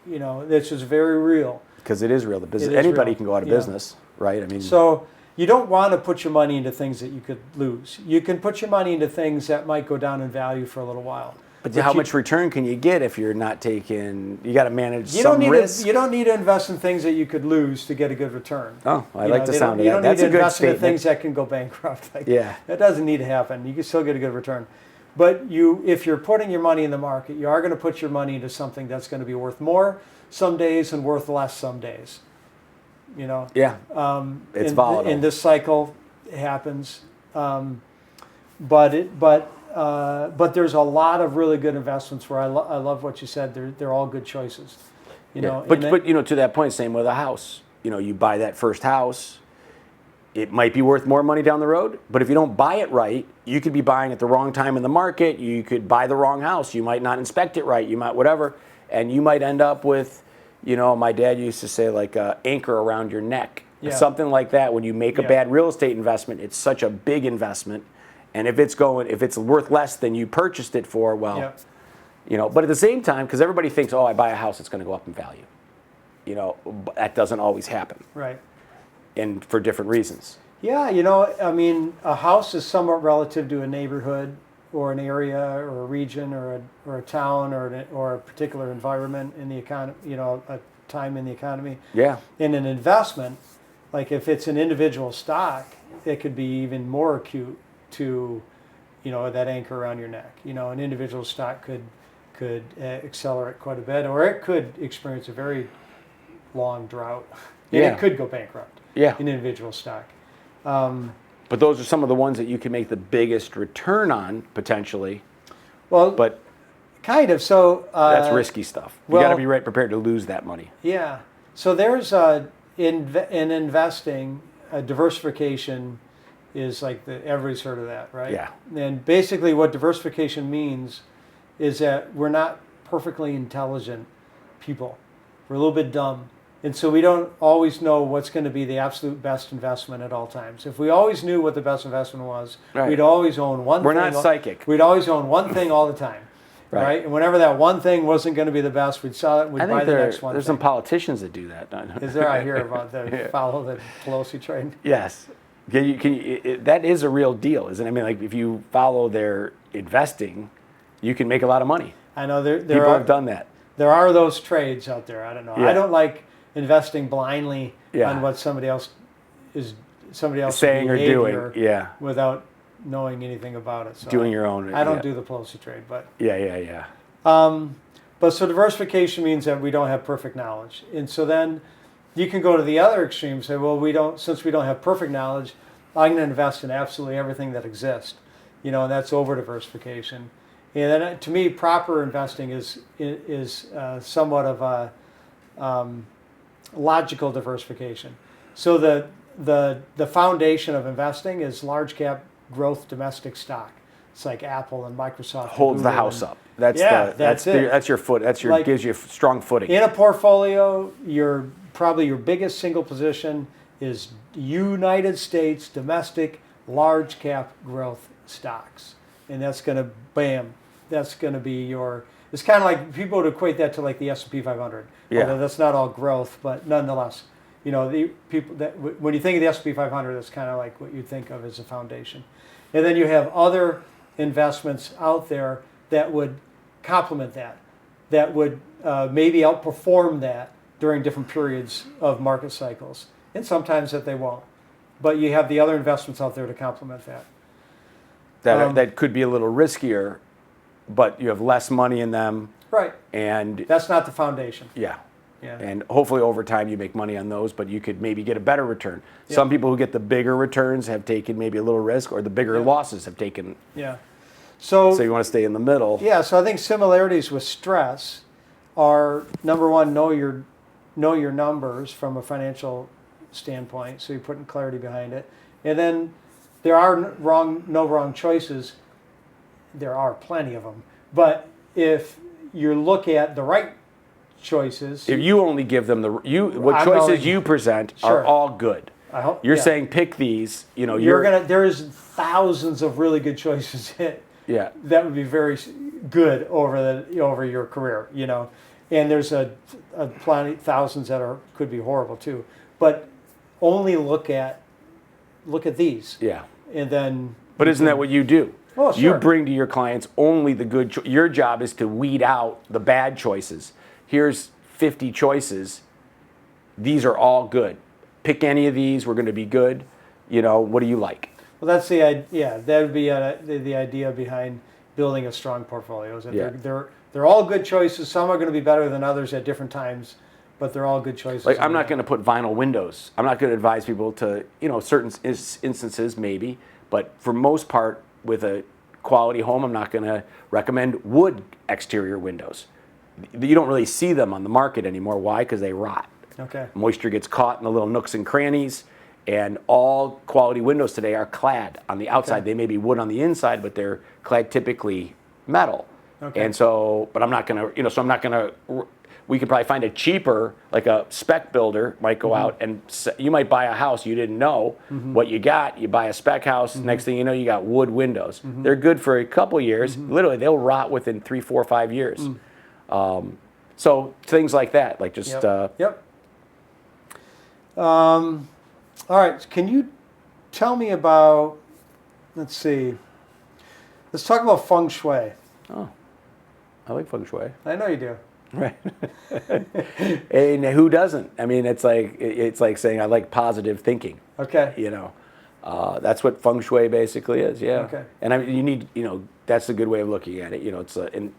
This is very real. because it is real. The business. It is Anybody real. can go out of Yeah. business, right? I mean, So you don't want to put your money into things that you could lose. You can put your money into things that might go down in value for a little while. but how much return can you get if you're not taking? You got to manage You some don't need risk. to. You don't need to invest in things that you could lose to get a good return. Oh, I like the sound of You that. don't That's need a to good invest in statement. things that can go bankrupt. Yeah. That doesn't need to happen. You can still get a good return. But if you're putting your money in the market, you are going to put your money into something that's going to be worth more some days and worth less some days. Yeah. It's and, volatile. And this cycle happens, but there's a lot of really good investments where I love what you said. They're all good choices. But to that point, same with a house. You buy that first house, it might be worth more money down the road. But if you don't buy it right, you could be buying at the wrong time in the market. You could buy the wrong house. You might not inspect it right. You might whatever, and you might end up with. My dad used to say like anchor around your neck, Yeah. something like that. When you make a Yeah. bad real estate investment, it's such a big investment, and if it's worth less than you purchased it for, well, Yeah. But at the same time, because everybody thinks, oh, I buy a house, it's going to go up in value. But that doesn't always happen, Right. and for different reasons. Yeah, you know, I mean, a house is somewhat relative to a neighborhood or an area or a region or a town or a particular environment in the economy, you know, a time in the economy. Yeah. In an investment, like if it's an individual stock, it could be even more acute to, you know, that anchor around your neck. You know, an individual stock could accelerate quite a bit, or it could experience a very long drought. And Yeah. it could go bankrupt. Yeah. An individual stock. But those are some of the ones that you can make the biggest return on potentially. Well, But kind of. So that's risky stuff. You got to well- be right prepared to lose that money. Yeah. So there's in investing, diversification is like everybody's heard of that, right? Yeah. And basically, what diversification means is that we're not perfectly intelligent people. We're a little bit dumb. And so we don't always know what's going to be the absolute best investment at all times. If we always knew what the best investment was, Right. we'd always own one We're thing. not psychic. We'd always own one thing all the time. Right. Right. And whenever that one thing wasn't going to be the best, we'd sell it and we'd I buy think the next one. there's some politicians that do that. Is there? I hear about the Yeah. follow the Pelosi train. Yes. That is a real deal, isn't it? I mean, like if you follow their investing, you can make a lot of money. I know there People are have done that. there are those trades out there. I don't know. Yeah. I don't like investing blindly Yeah. on what somebody else Saying or doing. behavior Yeah. without knowing anything about it. So Doing your own. I don't yeah. do the Pelosi trade, but Yeah. but so diversification means that we don't have perfect knowledge, and so then you can go to the other extreme and say, well, since we don't have perfect knowledge, I'm going to invest in absolutely everything that exists, you know, and that's over diversification. And then to me, proper investing is somewhat of a logical diversification. So the foundation of investing is large cap growth domestic stock. It's like Apple and Microsoft. And Holds the Google house and- up. That's Yeah, the, that's it. That's your foot. That's your Like- gives you a strong footing. In a portfolio, probably your biggest single position is United States domestic large cap growth stocks, and that's going to that's going to be your. It's kind of like people would equate that to like the S&P 500. Yeah. Although that's not all growth, but nonetheless, you know, the people that when you think of the S&P 500, that's kind of like what you think of as a foundation, and then you have other investments out there that would complement that would maybe outperform that during different periods of market cycles, and sometimes that they won't. But you have the other investments out there to complement that. That could be a little riskier, but you have less money in them, Right. and That's not the foundation. yeah. Yeah. And hopefully over time you make money on those, but you could maybe get a better return. Yeah. Some people who get the bigger returns have taken maybe a little risk, or the bigger Yeah. losses have taken. Yeah. So you want to stay in the middle. Yeah, so I think similarities with stress are number one, know your numbers from a financial standpoint, so you're putting clarity behind it. And then there are no wrong choices. There are plenty of them. But if you look at the right choices, If you only give them what I'm choices only- you present Sure. are all good. I hope You're yeah. saying pick these, you're there's thousands of really good choices yeah. that would be very good over your career, you know. And there's a plenty thousands that could be horrible too. But only look at these, Yeah. and then. But isn't that what you do? Oh, You sure. bring to your clients only the good. Your job is to weed out the bad choices. Here's 50 choices. These are all good. Pick any of these. We're going to be good. What do you like? Well, that's the idea. Yeah, that would be the idea behind building a strong portfolio. Is that Yeah. they're all good choices. Some are going to be better than others at different times, but they're all good choices. Like, I'm not going to put vinyl windows. I'm not going to advise people to, certain instances maybe, but for most part, with a quality home, I'm not going to recommend wood exterior windows. You don't really see them on the market anymore. Why? Because they rot. Okay. Moisture gets caught in the little nooks and crannies, and all quality windows today are clad on the outside. Okay. They may be wood on the inside, but they're clad typically metal. Okay. And so, but I'm not going to, we could probably find a cheaper, like a spec builder might go out and you might buy a house you didn't know what you got. You buy a spec house, next thing you know, you got wood windows. They're good for a couple years. Literally, they'll rot within 3, 4, 5 years. So things like that, like just Yep. All right. Can you tell me about, let's see, let's talk about Feng Shui. Oh, I like Feng Shui. I know you do. Right. And who doesn't? I mean, it's like saying I like positive thinking. Okay. You know, that's what Feng Shui basically is. Yeah. Okay. And I mean, you need, that's a good way of looking at it. You know, it's and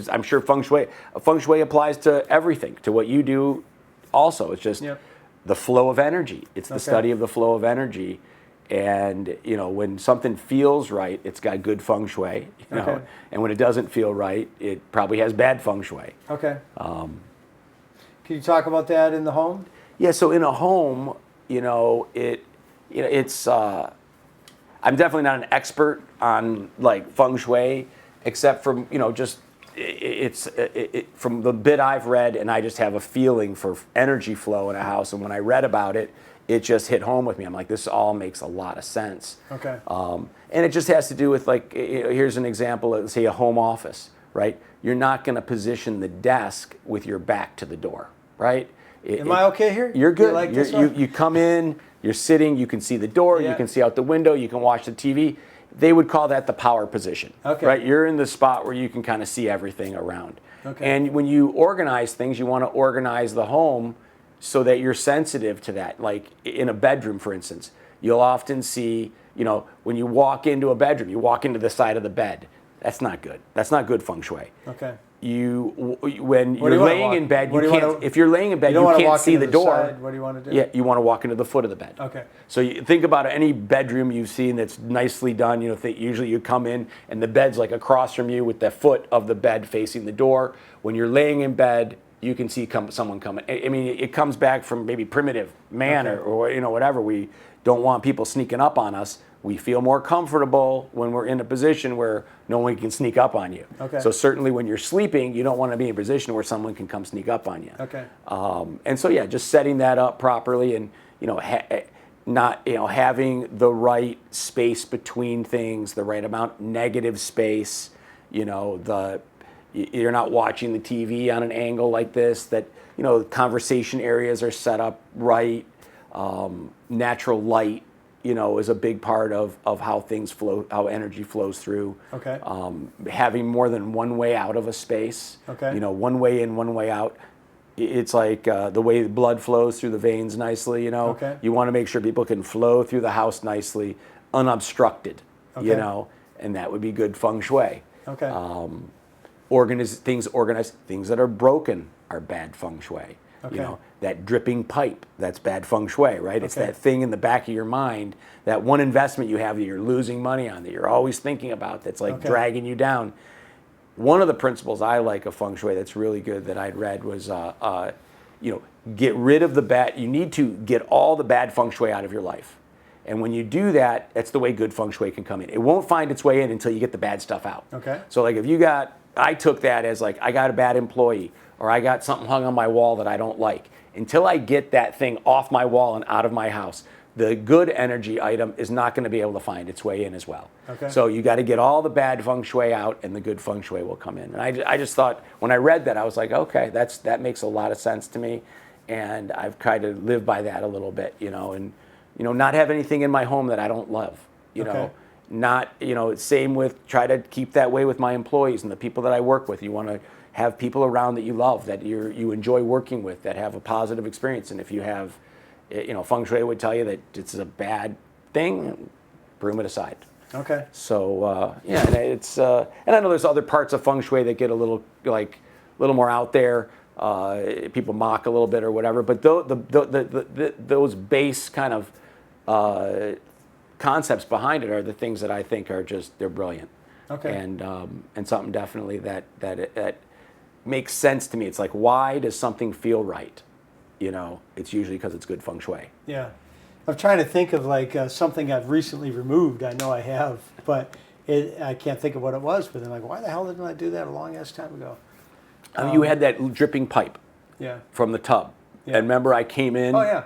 I'm sure Feng Shui applies to everything, to what you do. Also, it's just the flow of energy. It's the study of the flow of energy. And when something feels right, it's got good Feng Shui. And when it doesn't feel right, it probably has bad Feng Shui. Okay. Can you talk about that in the home? Yeah. So in a home, it's. I'm definitely not an expert on like Feng Shui, except from just from the bit I've read, and I just have a feeling for energy flow in a house. And when I read about it, it just hit home with me. I'm like, this all makes a lot of sense. Okay. And it just has to do with, like, here's an example of, say, a home office, right? You're not going to position the desk with your back to the door, right? Am I okay here? You're good. You like this one? You come in, you're sitting, you can see the door, you can see out the window, you can watch the TV. They would call that the power position, right? You're in the spot where you can kind of see everything around. Okay. And when you organize things, you want to organize the home so that you're sensitive to that. Like in a bedroom, for instance, you'll often see, when you walk into a bedroom, you walk into the side of the bed. That's not good. That's not good Feng Shui. Okay. When you're laying in bed, you can't. If you're laying in bed, you can't see the door. What do you want to do? Yeah, you want to walk into the foot of the bed. Okay. So you think about any bedroom you've seen that's nicely done. Usually you come in and the bed's like across from you with the foot of the bed facing the door. When you're laying in bed, you can see someone coming. I mean, it comes back from maybe primitive man or whatever. We don't want people sneaking up on us. We feel more comfortable when we're in a position where no one can sneak up on you. Okay. So certainly when you're sleeping, you don't want to be in a position where someone can come sneak up on you. Okay. And so just setting that up properly, and not having the right space between things, the right amount negative space. You're not watching the TV on an angle like this. That conversation areas are set up right. Natural light, is a big part of how things flow, how energy flows through. Okay. Having more than one way out of a space. Okay. One way in, one way out. It's like the way the blood flows through the veins nicely. Okay. You want to make sure people can flow through the house nicely, unobstructed. Okay. And that would be good Feng Shui. Okay. Things that are broken are bad Feng Shui. Okay. That dripping pipe, that's bad Feng Shui, right? It's that thing in the back of your mind, that one investment you have that you're losing money on, that you're always thinking about, that's like dragging you down. One of the principles I like of Feng Shui that's really good that I'd read was, get rid of the bad. You need to get all the bad Feng Shui out of your life. And when you do that, that's the way good Feng Shui can come in. It won't find its way in until you get the bad stuff out. Okay. So like I took that as like, I got a bad employee, or I got something hung on my wall that I don't like. Until I get that thing off my wall and out of my house, the good energy item is not going to be able to find its way in as well. Okay. So you got to get all the bad Feng Shui out, and the good Feng Shui will come in. And I just thought, when I read that, I was like, okay, that makes a lot of sense to me, and I've tried to live by that a little bit, and not have anything in my home that I don't love, Not, same with, try to keep that way with my employees and the people that I work with. You want to have people around that you love, that you enjoy working with, that have a positive experience. And if you have, Feng Shui would tell you that it's a bad thing, broom it aside. Okay. So and it's and I know there's other parts of Feng Shui that get a little more out there. People mock a little bit or whatever, but those base kind of concepts behind it are the things that I think are they're brilliant. Okay. And something definitely that makes sense to me. It's like, why does something feel right? It's usually because it's good Feng Shui. Yeah. I'm trying to think of something I've recently removed. I know I have, but I can't think of what it was. But then why the hell didn't I do that a long ass time ago? You had that dripping pipe. Yeah. From the tub. Yeah. And remember, I came in. Oh yeah.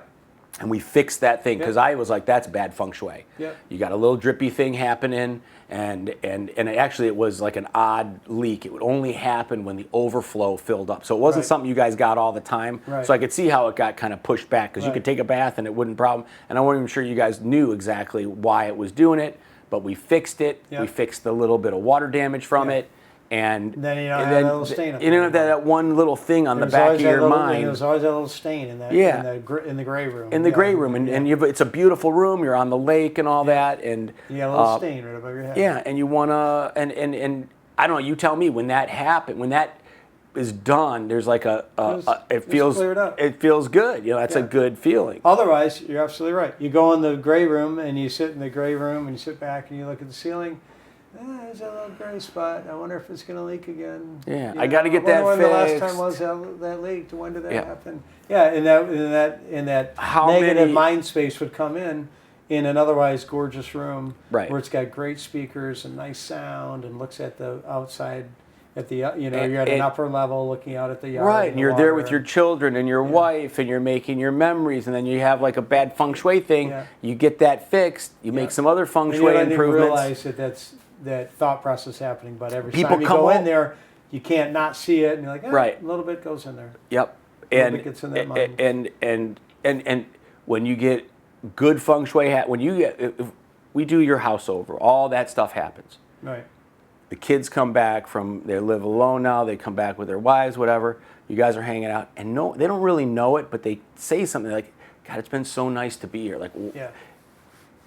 And we fixed that thing because I was like, that's bad feng shui. Yep. You got a little drippy thing happening, and it was like an odd leak. It would only happen when the overflow filled up. So it wasn't Right. something you guys got all the time. Right. So I could see how it got kind of pushed back because you Right. could take a bath and it wouldn't problem. And I wasn't even sure you guys knew exactly why it was doing it, but we fixed it. Yep. We fixed a little bit of water damage from Yeah. it. And Then you don't and have then that little stain up you don't there have that one little thing on the There's back always of that your little- mind. and there's always that little stain in that Yeah. in the gray room. In the Yeah. gray room, and it's a beautiful room. You're on the lake and all that, and You got a little stain right above your head. yeah, and you wanna, and I don't know. You tell me when that happened, when that is done. There's like it It's feels cleared up. it feels good. You know, that's a Yeah. good feeling. Otherwise, you're absolutely right. You go in the gray room and you sit in the gray room and you sit back and you look at the ceiling. There's a little gray spot. I wonder if it's going to leak again. Yeah, You I got to know, get I that wonder when the last fixed. time was that leaked. When did that Yeah. happen? Yeah, in that How negative many- mind space would come in an otherwise gorgeous room, Right. where it's got great speakers and nice sound and looks at the outside. At the you're at an and- upper level looking out at the yard. Right, and and the you're there water. with your children and your wife, and you're making your memories, and then you have like a bad feng shui thing. Yeah. You get that fixed. You make some other feng And you shui don't even improvements. realize that thought process happening, but every People time you come go home- in there, you can't not see it, and you're like, Right. a little bit goes in there. Yep. little And bit gets in that mind. and when you get good feng shui, when you get if we do your house over, all that stuff happens. Right. The kids come back from they live alone now. They come back with their wives, whatever. You guys are hanging out, and no, they don't really know it, but they say something like, "God, it's been so nice to be here." Like, Yeah.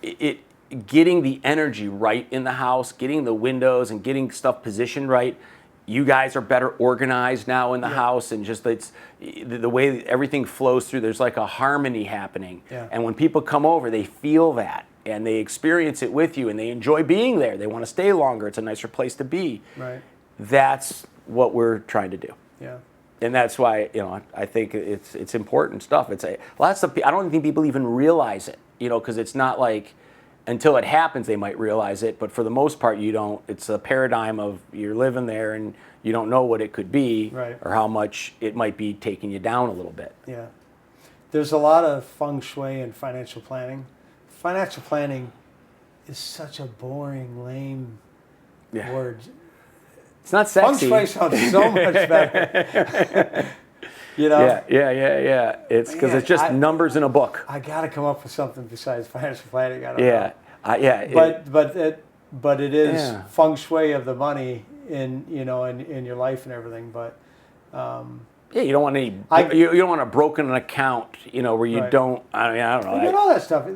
it getting the energy right in the house, getting the windows and getting stuff positioned right. You guys are better organized now in the house, and just it's the way everything flows through. There's like a harmony happening, Yeah. and when people come over, they feel that and they experience it with you, and they enjoy being there. They want to stay longer. It's a nicer place to be. Right. That's what we're trying to do. Yeah. And that's why, I think it's important stuff. It's lots of I don't think people even realize it, because it's not like until it happens they might realize it, but for the most part you don't. It's a paradigm of you're living there and you don't know what it could be, Right. or how much it might be taking you down a little bit. Yeah. There's a lot of feng shui and financial planning. Financial planning is such a boring, lame Yeah. word. It's not Feng sexy. shui sounds so much better. Yeah. It's because Man, it's just numbers in a book. I got to come up with something besides financial planning. I don't know. Yeah. But it is Yeah. feng shui of the money in your life and everything. But Yeah, you don't want any. You don't want a broken account, where you Right. don't. I don't know. you got all that stuff.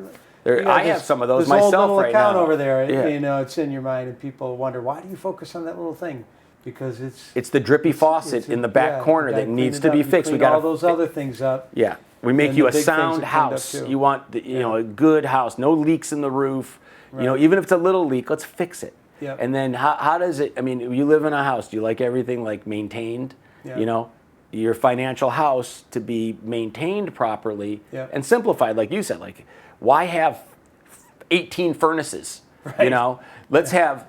There- You got I have this- some of those this whole myself little right account now. over there. Yeah. It's in your mind, and people wonder, why do you focus on that little thing? Because it's It's the drippy faucet in the back corner you that gotta needs clean to it be up and fixed. We clean got all those other things up. Yeah, we make And you the a big things sound are cleaned up house. too. You want a good house, no leaks in the roof. Right. Even if it's a little leak, let's fix it. Yep. And then how does it? I mean, you live in a house. Do you like everything like maintained? Yeah. Your financial house to be maintained properly Yep. and simplified, like you said. Like, why have 18 furnaces? Right. Let's have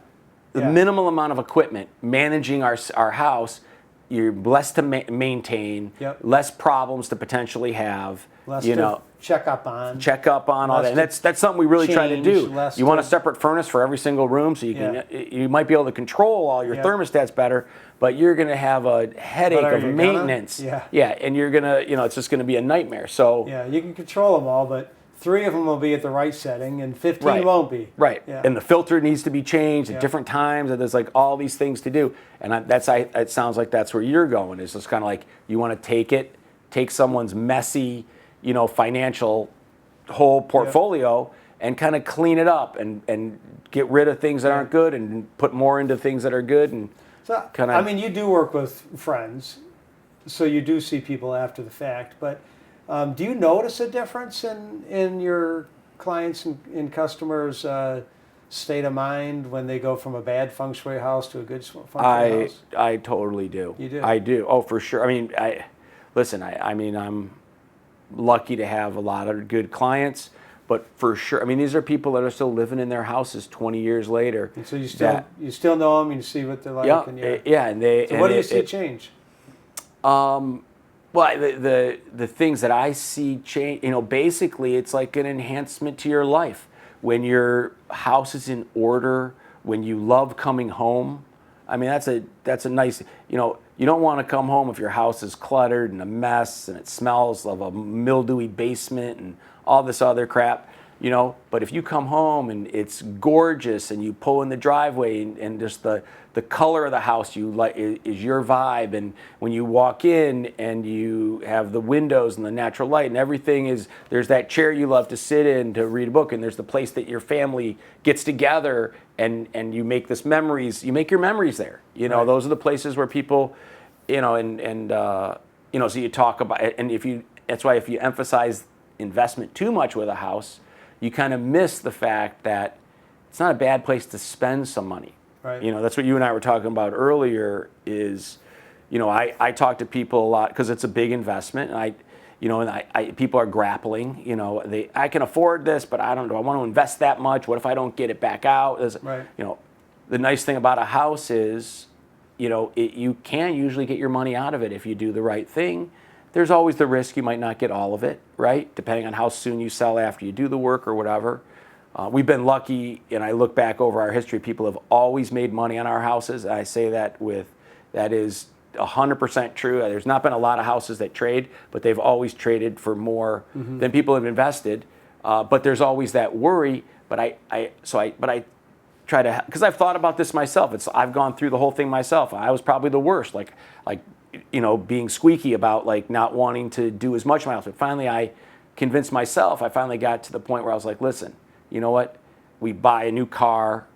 the Yeah. minimal amount of equipment managing our house. You're less to maintain, Yep. less problems to potentially have. Less to check up on. Check up on all less that, and that's something we really try to change, do. less You want a to- separate furnace for every single room, so you can. You might be able to control all your Yeah. thermostats better, but you're going to have a headache But are of you gonna? maintenance. Yeah. and you're gonna, it's just going to be a nightmare. So. Yeah, you can control them all, but 3 of them will be at the right setting, and 15 Right. won't be. Right, Yeah. and the filter needs to be changed Yeah. at different times, and there's like all these things to do, and it sounds like that's where you're going. It's just kind of like you want to take someone's messy, financial whole portfolio and kind of clean it up and get rid of things that aren't good and put more into things that are good, and So, kinda- I mean, you do work with friends, so you do see people after the fact, but do you notice a difference in your clients and customers' state of mind when they go from a bad feng shui house to a good feng shui house? I totally do. You do? I do. Oh, for sure. I mean, I'm lucky to have a lot of good clients, but for sure, I mean, these are people that are still living in their houses 20 years later. And so you still know them, and you see what they're like. Yeah, and yeah, and they. So and what do you see change? Well, the things that I see change, basically it's like an enhancement to your life. When your house is in order, when you love coming home, I mean that's a nice, you don't want to come home if your house is cluttered and a mess and it smells of a mildewy basement and all this other crap. But if you come home and it's gorgeous and you pull in the driveway and just the color of the house you like is your vibe, and when you walk in and you have the windows and the natural light and everything there's that chair you love to sit in to read a book, and there's the place that your family gets together and you make you make your memories there. Right. Those are the places where people, so you talk about it, and that's why if you emphasize investment too much with a house, you kind of miss the fact that it's not a bad place to spend some money. Right. That's what you and I were talking about earlier is, I talk to people a lot because it's a big investment, and people are grappling, I can afford this, but I don't know, I want to invest that much. What if I don't get it back out? Right. The nice thing about a house is, you can usually get your money out of it if you do the right thing. There's always the risk you might not get all of it, right? Depending on how soon you sell after you do the work or whatever. We've been lucky, and I look back over our history, people have always made money on our houses. I say that is 100% true. There's not been a lot of houses that trade, but they've always traded for more than people have invested. But there's always that worry. But I try to, because I've thought about this myself. I've gone through the whole thing myself. I was probably the worst, like being squeaky about not wanting to do as much in my house. But finally, I convinced myself. I finally got to the point where I was like, listen, you know what? We buy a new car,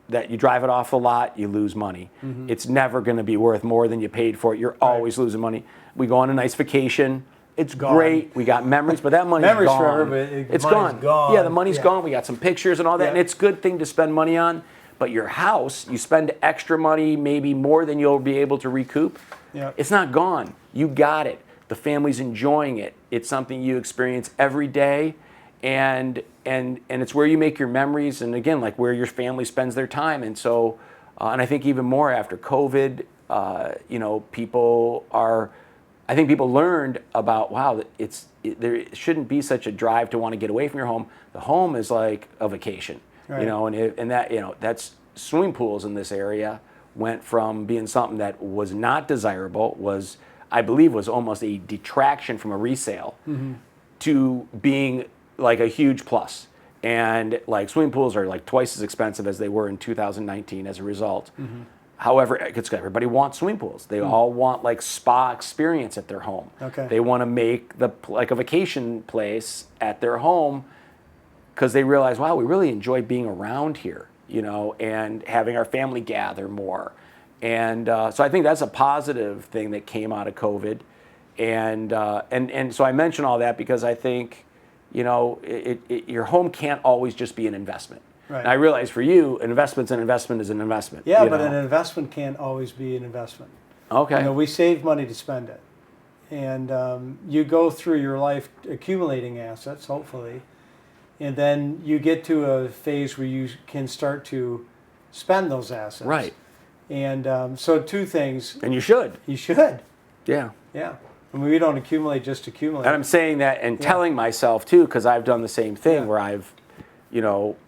that you drive it off the lot, you lose money. Mm-hmm. It's never going to be worth more than you paid for it. You're always losing money. We go on a nice vacation. It's great. We got memories, but that money's memories gone. Forever, but it's gone. Yeah, the money's gone. We got some pictures and all that, Yeah. and it's a good thing to spend money on. But your house, you spend extra money, maybe more than you'll be able to recoup. Yeah. It's not gone. You got it. The family's enjoying it. It's something you experience every day, and it's where you make your memories, and again, like where your family spends their time. And so, and I think even more after COVID, I think people learned about, wow, there shouldn't be such a drive to want to get away from your home. The home is like a vacation, Right. that's swimming pools in this area went from being something that was not desirable, I believe was almost a detraction from a resale, to being like a huge plus. And like swimming pools are like twice as expensive as they were in 2019 as a result. However, everybody wants swimming pools. They all want like spa experience at their home. Okay. They want to make like a vacation place at their home because they realize, wow, we really enjoy being around here, and having our family gather more. And so I think that's a positive thing that came out of COVID. And so I mention all that because I think, your home can't always just be an investment. Right. And I realize for you, an investment's an investment is an investment. Yeah, but an investment can't always be an investment. Okay. We save money to spend it. And you go through your life accumulating assets, hopefully, and then you get to a phase where you can start to spend those assets. Right. And so two things. And you should. You should. Yeah. Yeah. I mean, we don't accumulate just to accumulate. And I'm saying that and telling myself too, because I've done the same thing where I've,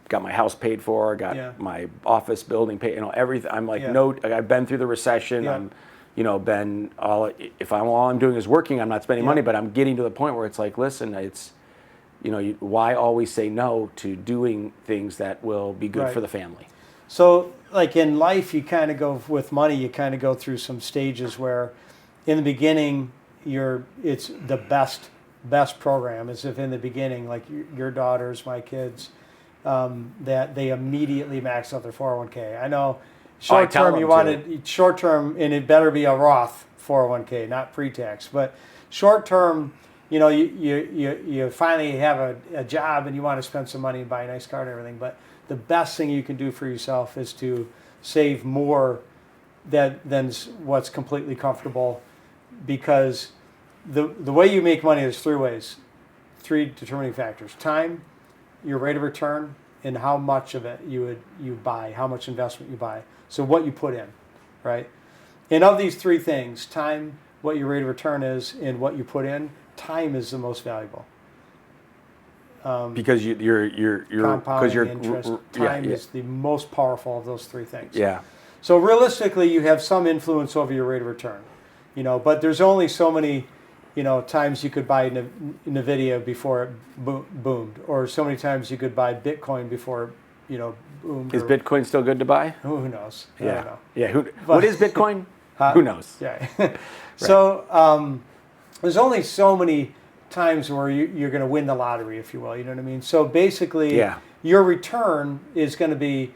got my house paid for, got my office building paid, everything. I'm like, I've been through the recession. Yeah. I'm, all I'm doing is working, I'm not spending money, but I'm getting to the point where it's like, listen, it's, why always say no to doing things that will be good for the family? So like in life, you kind of go with money, you kind of go through some stages where in the beginning, it's the best program is if in the beginning, like your daughters, my kids, that they immediately max out their 401k. I know short term you wanted short term, and it better be a Roth 401k, not pre-tax. But short term, you finally have a job and you want to spend some money and buy a nice car and everything. But the best thing you can do for yourself is to save more than what's completely comfortable, because the way you make money is three determining factors: time, your rate of return, and how much of it you buy, how much investment you buy. So what you put in, right? And of these three things, time, what your rate of return is and what you put in, time is the most valuable. Because you're Compounding interest, time yeah. is the most powerful of those three things. Yeah. So realistically, you have some influence over your rate of return, but there's only so many, times you could buy NVIDIA before it boomed, or so many times you could buy Bitcoin before it, boomed. Is Bitcoin still good to buy? Who knows? I Yeah. don't know. Yeah. What is Bitcoin? Who knows? Yeah. So there's only so many times where you're going to win the lottery, if you will. You know what I mean? So basically, Yeah. your return is going to be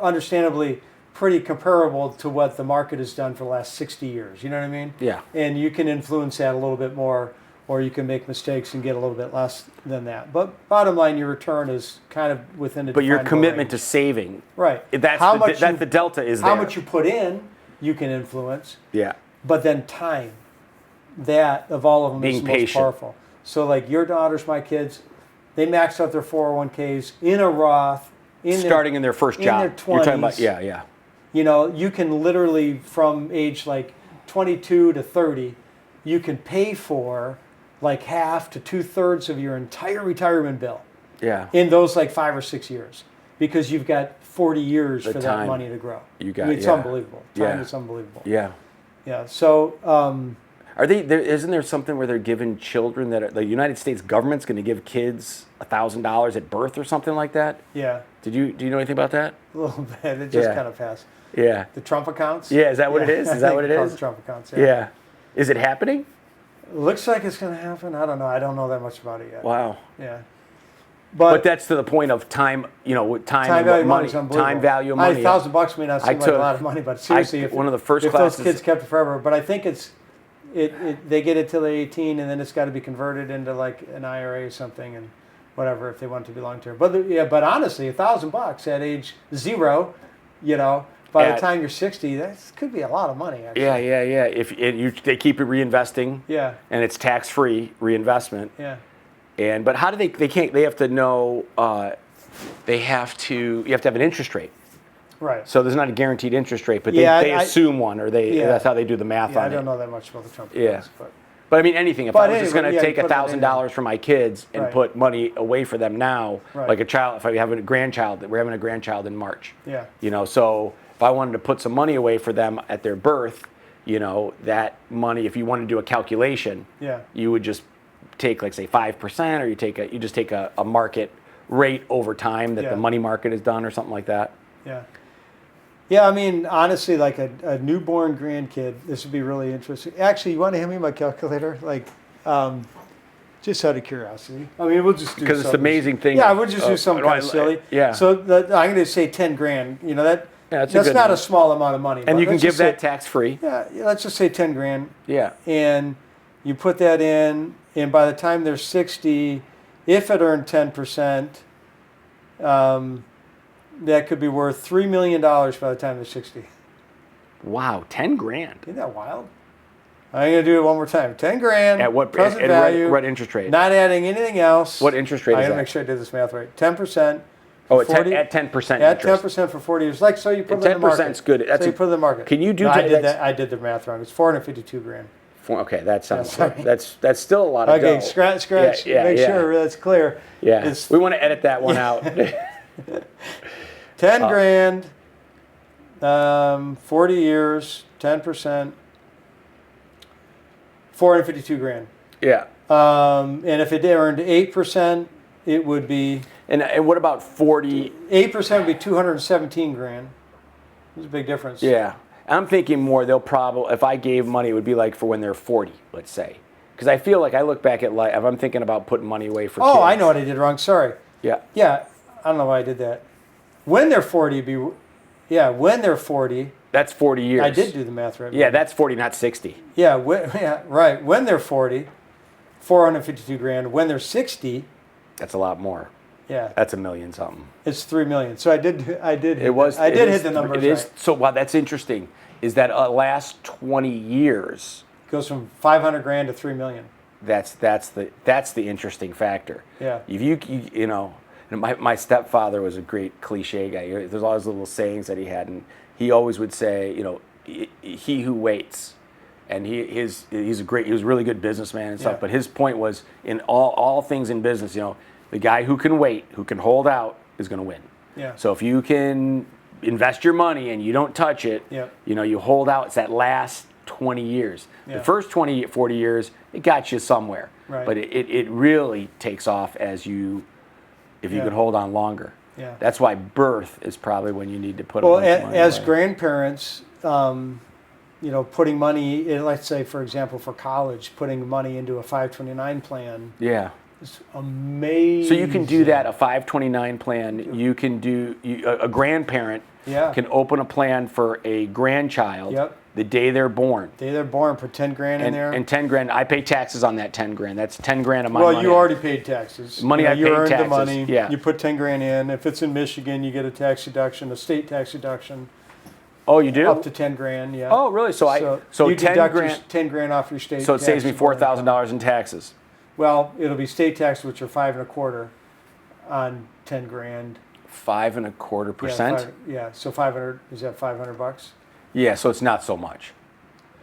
understandably pretty comparable to what the market has done for the last 60 years. You know what I mean? Yeah. And you can influence that a little bit more, or you can make mistakes and get a little bit less than that. But bottom line, your return is kind of within a But your definable commitment range. to saving, Right. that's How the, much that you- the delta is How there. much you put in, you can influence. Yeah. But then time, that of all of them is Being the most patient. powerful. So like your daughters, my kids, they maxed out their 401ks in a Roth. Starting in their first in job. their You're talking about 20s. yeah. You can literally from age like 22 to 30, you can pay for like half to 2/3 of your entire retirement bill Yeah. in those like 5 or 6 years, because you've got 40 years The for time that money to grow. you got, I mean, it's yeah. unbelievable. Time Yeah. is unbelievable. Yeah. Yeah. So Are they? Isn't there something where they're giving children the United States government's going to give kids $1,000 at birth or something like that? yeah, Do you know anything about that? a little bit. It just Yeah. kind of passed. Yeah. The Trump accounts? Yeah. Is that what it is? I Is that think what it it's called is? the Trump accounts, Yeah. Is it happening? Looks like it's going to happen. I don't know. I don't know that much about it yet. Wow. Yeah. But that's to the point of time. Time and value of money. is unbelievable. Time value of money. $1,000 may not I seem like a took- lot of money, but seriously, one of the first if classes- those kids kept it forever, but I think they get it till they're 18, and then it's got to be converted into like an IRA or something, and whatever if they want it to be long term. But honestly, $1,000 at age 0, by the At- time you're 60, that could be a lot of money. Actually. Yeah. If they keep it reinvesting. Yeah. And it's tax-free reinvestment. Yeah. But how do they have to know, you have to have an interest rate. Right. So there's not a guaranteed interest rate, but Yeah, they I- assume one, or Yeah. that's how they do the math Yeah, on I don't it. know that much about the Trump Yeah. accounts, but But I mean, anything. If But I was just anyway, going to yeah, take you put it in $1,000 from my kids and Right. put money away for them now, Right. like a child, if I have a grandchild, we're having a grandchild in March. Yeah. So if I wanted to put some money away for them at their birth, that money, if you wanted to do a calculation, Yeah. you would just take, like, say, 5%, or you just take a market rate over time that Yeah. the money market has done, or something like that. Yeah. Yeah, I mean, honestly, like a newborn grandkid, this would be really interesting. Actually, you want to hand me my calculator? Like, just out of curiosity. I mean, we'll just do Because it's the something- amazing thing. Yeah, we'll just do something kind of silly. Yeah. So I'm going to say 10 grand. That's a that's good not one. a small amount of money. And but you can let's give just say- that tax-free. Yeah, let's just say 10 grand. Yeah. And you put that in, and by the time they're 60, if it earned 10%, that could be worth $3 million by the time they're 60. Wow, 10 grand. Isn't that wild? I'm going to do it one more time. 10 grand. At what present at value? what interest rate? Not adding anything else. What interest rate I is got to that? make sure I did this math right. 10%. Oh, for 40 at 10% At interest. 10% for 40 years. Like, so you put it in the market. 10% is good. That's so you put it in the market. Can you do No, I that- did that's- that. I did the math wrong. It's 452 grand. Okay, that sounds sorry. good. That's still a lot to go. Okay, scratch. Yeah, Make yeah. sure that's clear. Yeah, It's we want to edit that one out. 10 grand, 40 years, 10%, 452 grand. Yeah. And if it earned 8%, it would be And what about 40? 8% would be 217 grand. There's a big difference. Yeah. I'm thinking more, they'll probably, if I gave money, it would be like for when they're 40, let's say. Because I feel like I look back at life, if I'm thinking about putting money away for kids. Oh, I know what I did wrong. Sorry. Yeah. Yeah, I don't know why I did that. When they're 40, when they're 40, That's 40 years. I did do the math right. Yeah, that's 40, not 60. Yeah, yeah, right. When they're 40, 452 grand. When they're 60, That's a lot more. yeah, That's $1 million something. it's 3 million. So I did. It was. I it did is- hit the numbers It is. right. So wow, that's interesting. Is that last 20 years? Goes from 500 grand to 3 million. That's the interesting factor. Yeah. If you know, and my stepfather was a great cliche guy. There's all these little sayings that he had, and he always would say, he who waits, and he was a really good businessman and stuff. Yeah. But his point was, in all things in business, the guy who can wait, who can hold out, is going to win. Yeah. So if you can invest your money and you don't touch it, Yep. you hold out. It's that last 20 years. Yeah. The first 20, 40 years, it got you somewhere. Right. But it really takes off if you Yeah. can hold on longer. Yeah. That's why birth is probably when you need to put a Well, bunch of money as away. grandparents, putting money in, let's say, for example, for college, putting money into a 529 plan Yeah. is amazing. So you can do that, a 529 plan. You can do, a grandparent Yeah. can open a plan for a grandchild Yep. the day they're born. Day they're born, put 10 grand in there. And 10 grand, I pay taxes on that 10 grand. That's 10 grand of my Well, money. you already paid taxes. Money I you paid earned taxes, the money. yeah. You put 10 grand in. If it's in Michigan, you get a tax deduction, a state tax deduction, Oh, you do? up to 10 grand. Yeah. Oh, really? So you 10 deduct your grand. 10 grand off your state. So it saves me taxable income. $4,000 in taxes. Well, it'll be state tax, which are 5.25 on 10 grand. 5.25%. Yeah. So 500 is that $500? Yeah, so it's not so much.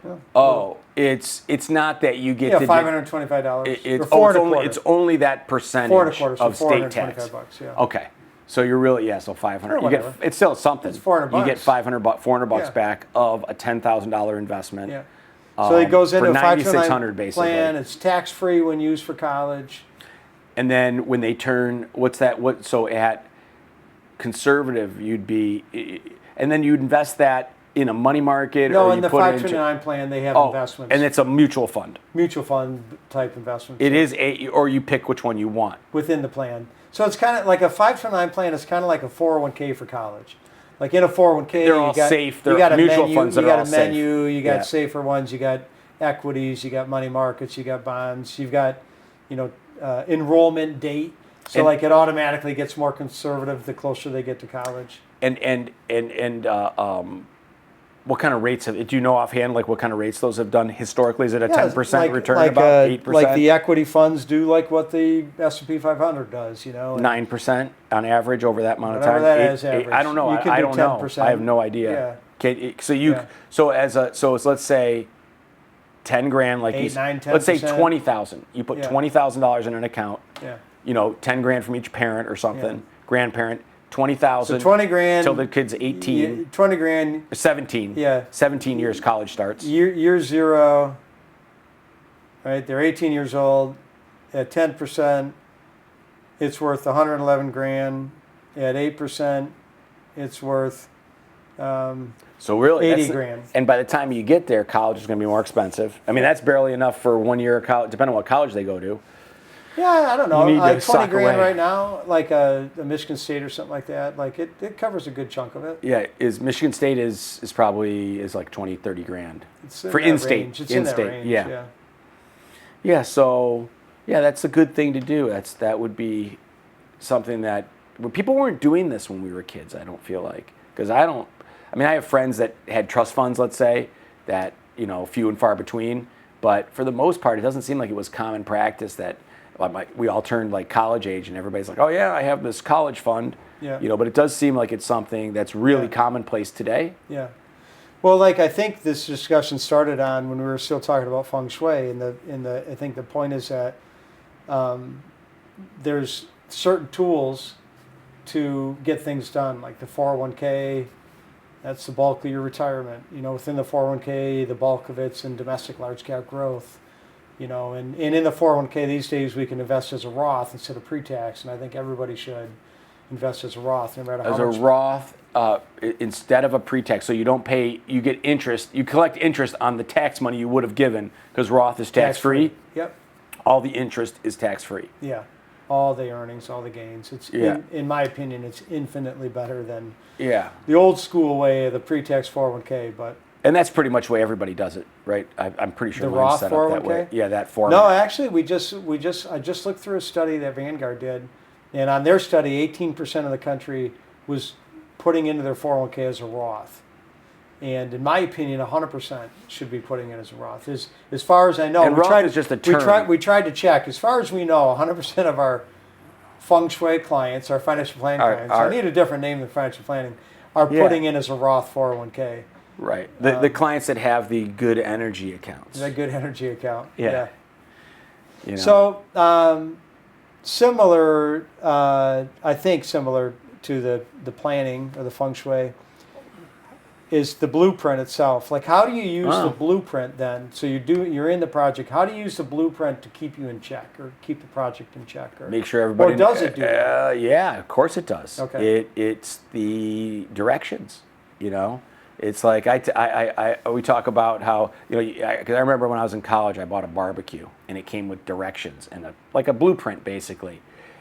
Yeah. Oh, it's not that you get Yeah, to $525. it's or it's only that percentage 4.25, so of state tax. $425. Yeah. Okay, so you're really so 500. Or You get whatever. it's still something. It's $400. You get 400 bucks Yeah. back of a $10,000 investment. Yeah. So it goes into for a 9,600 529 basically. plan. It's tax free when used for college. And then when they turn, so at conservative, you'd be, and then you'd invest that in a money market No, or in you the put it into, 529 plan, they have oh, investments. and it's a mutual fund. Mutual fund type investments. It is or you pick which one you want. within the plan. So it's kind of like a 529 plan is kind of like a 401k for college. Like in a 401k, They're all safe. They're you got a mutual menu, funds that you are got all a safe. menu, you got Yeah. safer ones, you got equities, you got money markets, you got bonds, you've got enrollment date. So And- like it automatically gets more conservative the closer they get to college. And what kind of rates do you know offhand? Like what kind of rates those have done historically? Is it a 10% return, about 8%? Like the equity funds do, like what the S&P 500 does, and 9% on average over that amount of whatever time. that is average. I don't know. You can I do don't know. 10%. I have no idea. Yeah. So let's say 10 grand, like 8, you, 9, let's say 10%. 20,000. You put Yeah. $20,000 in an account. Yeah. 10 grand from each parent or something. Yeah. Grandparent, 20,000. So 20 grand till the kid's 18. 20 grand 17. Yeah. 17 years college starts. year zero. Right, they're 18 years old. At 10%, it's worth 111 grand. At 8%, it's worth So really, 80 grand. And by the time you get there, college is going to be more expensive. I mean, that's barely enough for 1 year of college, depending on what college they go to. Yeah, I don't know. You need to Like 20 sock grand away. right now, like a Michigan State or something like that. Like it covers a good chunk of it. Yeah, Michigan State is probably like 20, 30 grand It's for that in-state. range. It's in that In-state, range, yeah. Yeah, so that's a good thing to do. That would be something that people weren't doing this when we were kids. I don't feel like, because I have friends that had trust funds, let's say, that few and far between. But for the most part, it doesn't seem like it was common practice that we all turned like college age and everybody's like, oh yeah, I have this college fund. Yeah. But it does seem like it's something that's really Yeah. commonplace today. Yeah. Well, like I think this discussion started on when we were still talking about Feng Shui, and I think the point is that there's certain tools to get things done, like the 401k. That's the bulk of your retirement. Within the 401k, the bulk of it's in domestic large cap growth. And in the 401k these days we can invest as a Roth instead of pre-tax, and I think everybody should invest as a Roth, no matter how As much. a Roth, instead of a pre-tax, so you don't pay, you get interest, you collect interest on the tax money you would have given, because Roth is tax-free. Yep. All the interest is tax-free. Yeah. All the earnings, all the gains. It's Yeah. in my opinion, it's infinitely better than Yeah. the old school way of the pre-tax 401k. But And that's pretty much the way everybody does it, right? I'm pretty sure The mine's Roth set up that 401k? way. Yeah, that format. no, actually, I just looked through a study that Vanguard did, and on their study, 18% of the country was putting into their 401k as a Roth. And in my opinion, 100% should be putting it as a Roth. As far as I know, And Roth is just a term. We tried to check. As far as we know, 100% of our Feng Shui clients, our financial planning clients, I need a different name than financial planning, are Yeah. putting in as a Roth 401k. Right. The clients that have the good energy accounts. The good energy account. Yeah. You know. So similar, I think similar to the planning or the feng shui is the blueprint itself. Like, how do you use the blueprint then? So you're in the project. How do you use the blueprint to keep you in check or keep the project in check? Or make sure everybody. Or does it do that? Yeah, of course it does. Okay. It's the directions. You know, it's like we talk about how, you know, because I remember when I was in college, I bought a barbecue and it came with directions and like a blueprint basically,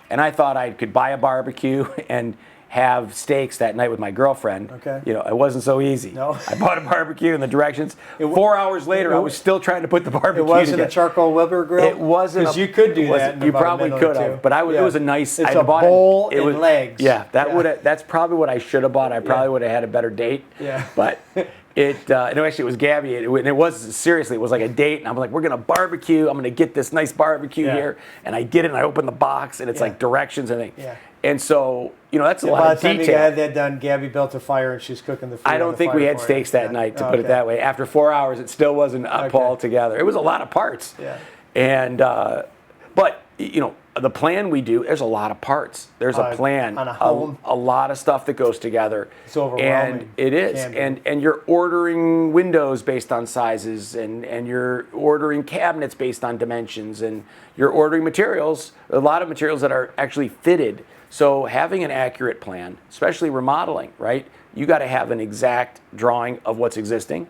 and I thought I could buy a barbecue and have steaks that night with my girlfriend. Okay. You know, it wasn't so easy. No. I bought a barbecue and the directions. 4 hours later, I was still trying to put the barbecue It wasn't together. a charcoal Weber grill? It wasn't. Because you could do that. You probably could have, but it was a nice. It's I a bought bowl it and was, legs. Yeah, that's probably what I should have bought. I probably would have had a better date. Yeah. But actually it was Gabby. It was seriously. It was like a date, and I'm like, we're gonna barbecue. I'm gonna get this nice barbecue here, and I get it, and I open the box, and it's like directions and everything. Yeah. And so, you know, that's a lot By of the time detail. you had that done, Gabby built a fire and she's cooking the food. I don't think we had steaks that night, to put it that way. After 4 hours, it still wasn't up all together. It was a lot of parts. Yeah. And, but, you know, the plan we do, there's a lot of parts. There's a plan. On a home. A lot of stuff that goes together. It's overwhelming. And it is. And you're ordering windows based on sizes, and you're ordering cabinets based on dimensions, and you're ordering materials, a lot of materials that are actually fitted. So having an accurate plan, especially remodeling, right? You got to have an exact drawing of what's existing,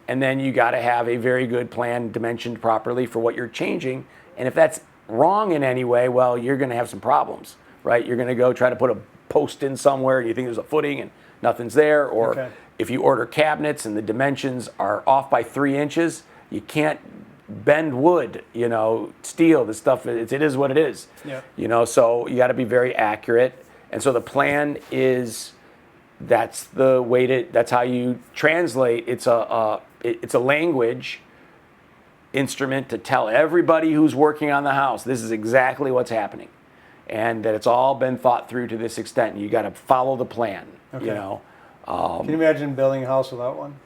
and then you got to have a very good plan dimensioned properly for what you're changing. And if that's wrong in any way, well, you're going to have some problems, right? You're going to go try to put a post in somewhere, and you think there's a footing and nothing's there. Or if you order cabinets and the dimensions are off by 3 inches, you can't bend wood, you know, steel, the stuff, it is what it is. Yeah. You know, so you got to be very accurate. And so the plan is, that's how you translate. It's a language instrument to tell everybody who's working on the house, this is exactly what's happening. And that it's all been thought through to this extent. You got to follow the plan, you know. Can you imagine building a house without one?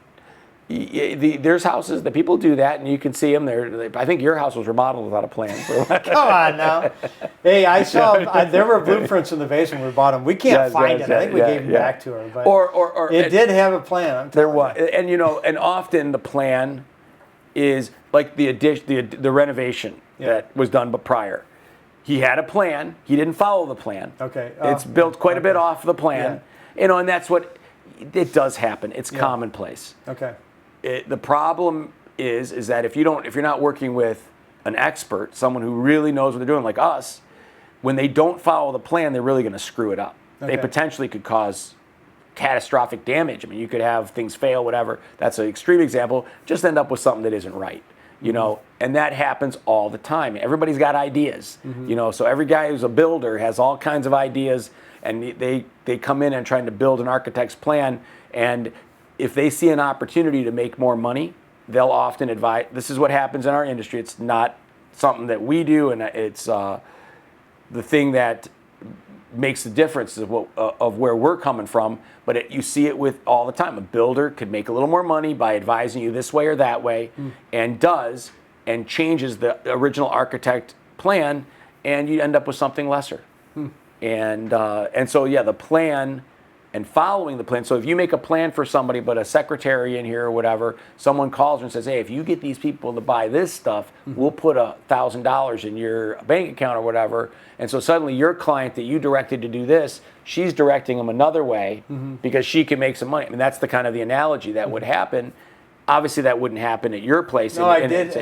There's houses that people do that, and you can see them. I think your house was remodeled without a plan. Come on now. Hey, I saw there were blueprints in the basement when we bought them. We can't find it. I think we gave them back to her. But or it did have a plan. There was, and you know, and often the plan is like the renovation that was done but prior. He had a plan. He didn't follow the plan. Okay. It's built quite a bit off the plan. Yeah. You know, and that's what it does happen. It's commonplace. Okay. The problem is that if you're not working with an expert, someone who really knows what they're doing, like us, when they don't follow the plan, they're really going to screw it up. Okay. They potentially could cause catastrophic damage. I mean, you could have things fail, whatever. That's an extreme example. Just end up with something that isn't right, you know. And that happens all the time. Everybody's got ideas, you know. So every guy who's a builder has all kinds of ideas, and they come in and trying to build an architect's plan, and if they see an opportunity to make more money, they'll often advise. This is what happens in our industry. It's not something that we do, and it's the thing that makes the difference of where we're coming from. But you see it with all the time. A builder could make a little more money by advising you this way or that way, and changes the original architect plan, and you end up with something lesser. And so the plan. And following the plan. So if you make a plan for somebody, but a secretary in here or whatever, someone calls her and says, hey, if you get these people to buy this stuff, we'll put $1,000 in your bank account or whatever. And so suddenly your client that you directed to do this, she's directing them another way because she can make some money. I mean, that's the kind of the analogy that would happen. Obviously, that wouldn't happen at your place. No, I did.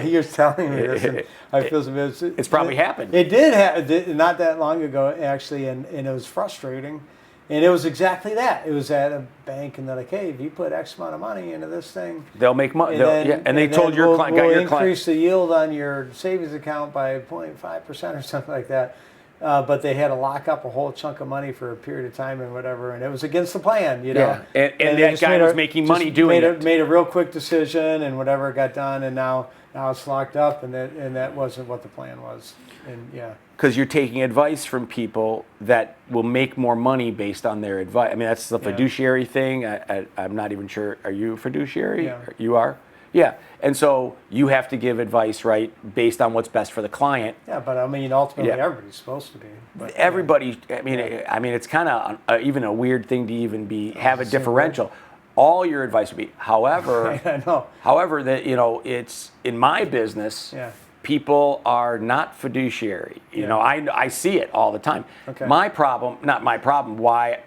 You're telling me this. And I feel it's probably happened. It did happen not that long ago, actually, and it was frustrating. And it was exactly that. It was at a bank, and they're like, "Hey, if you put X amount of money into this thing, they'll make money." And they told your client, we'll increase the yield on your savings account by 0.5% or something like that. but they had to lock up a whole chunk of money for a period of time and whatever, and it was against the plan, you know. Yeah, and they that just guy made was making money doing it. Made a real quick decision, and whatever got done, and now it's locked up, and that wasn't what the plan was, and yeah. Because you're taking advice from people that will make more money based on their advice. I mean, that's the fiduciary thing. I'm not even sure. Are you a fiduciary? Yeah. You are? Yeah. And so you have to give advice, right, based on what's best for the client. Yeah, but I mean, ultimately, everybody's supposed to be. But, Everybody. I mean, it's kind of even a weird thing to even have a differential. All your advice would be, however, I know. However, that it's in my business. Yeah. People are not fiduciary. You know, I see it all the time. Okay. My problem, not my problem, why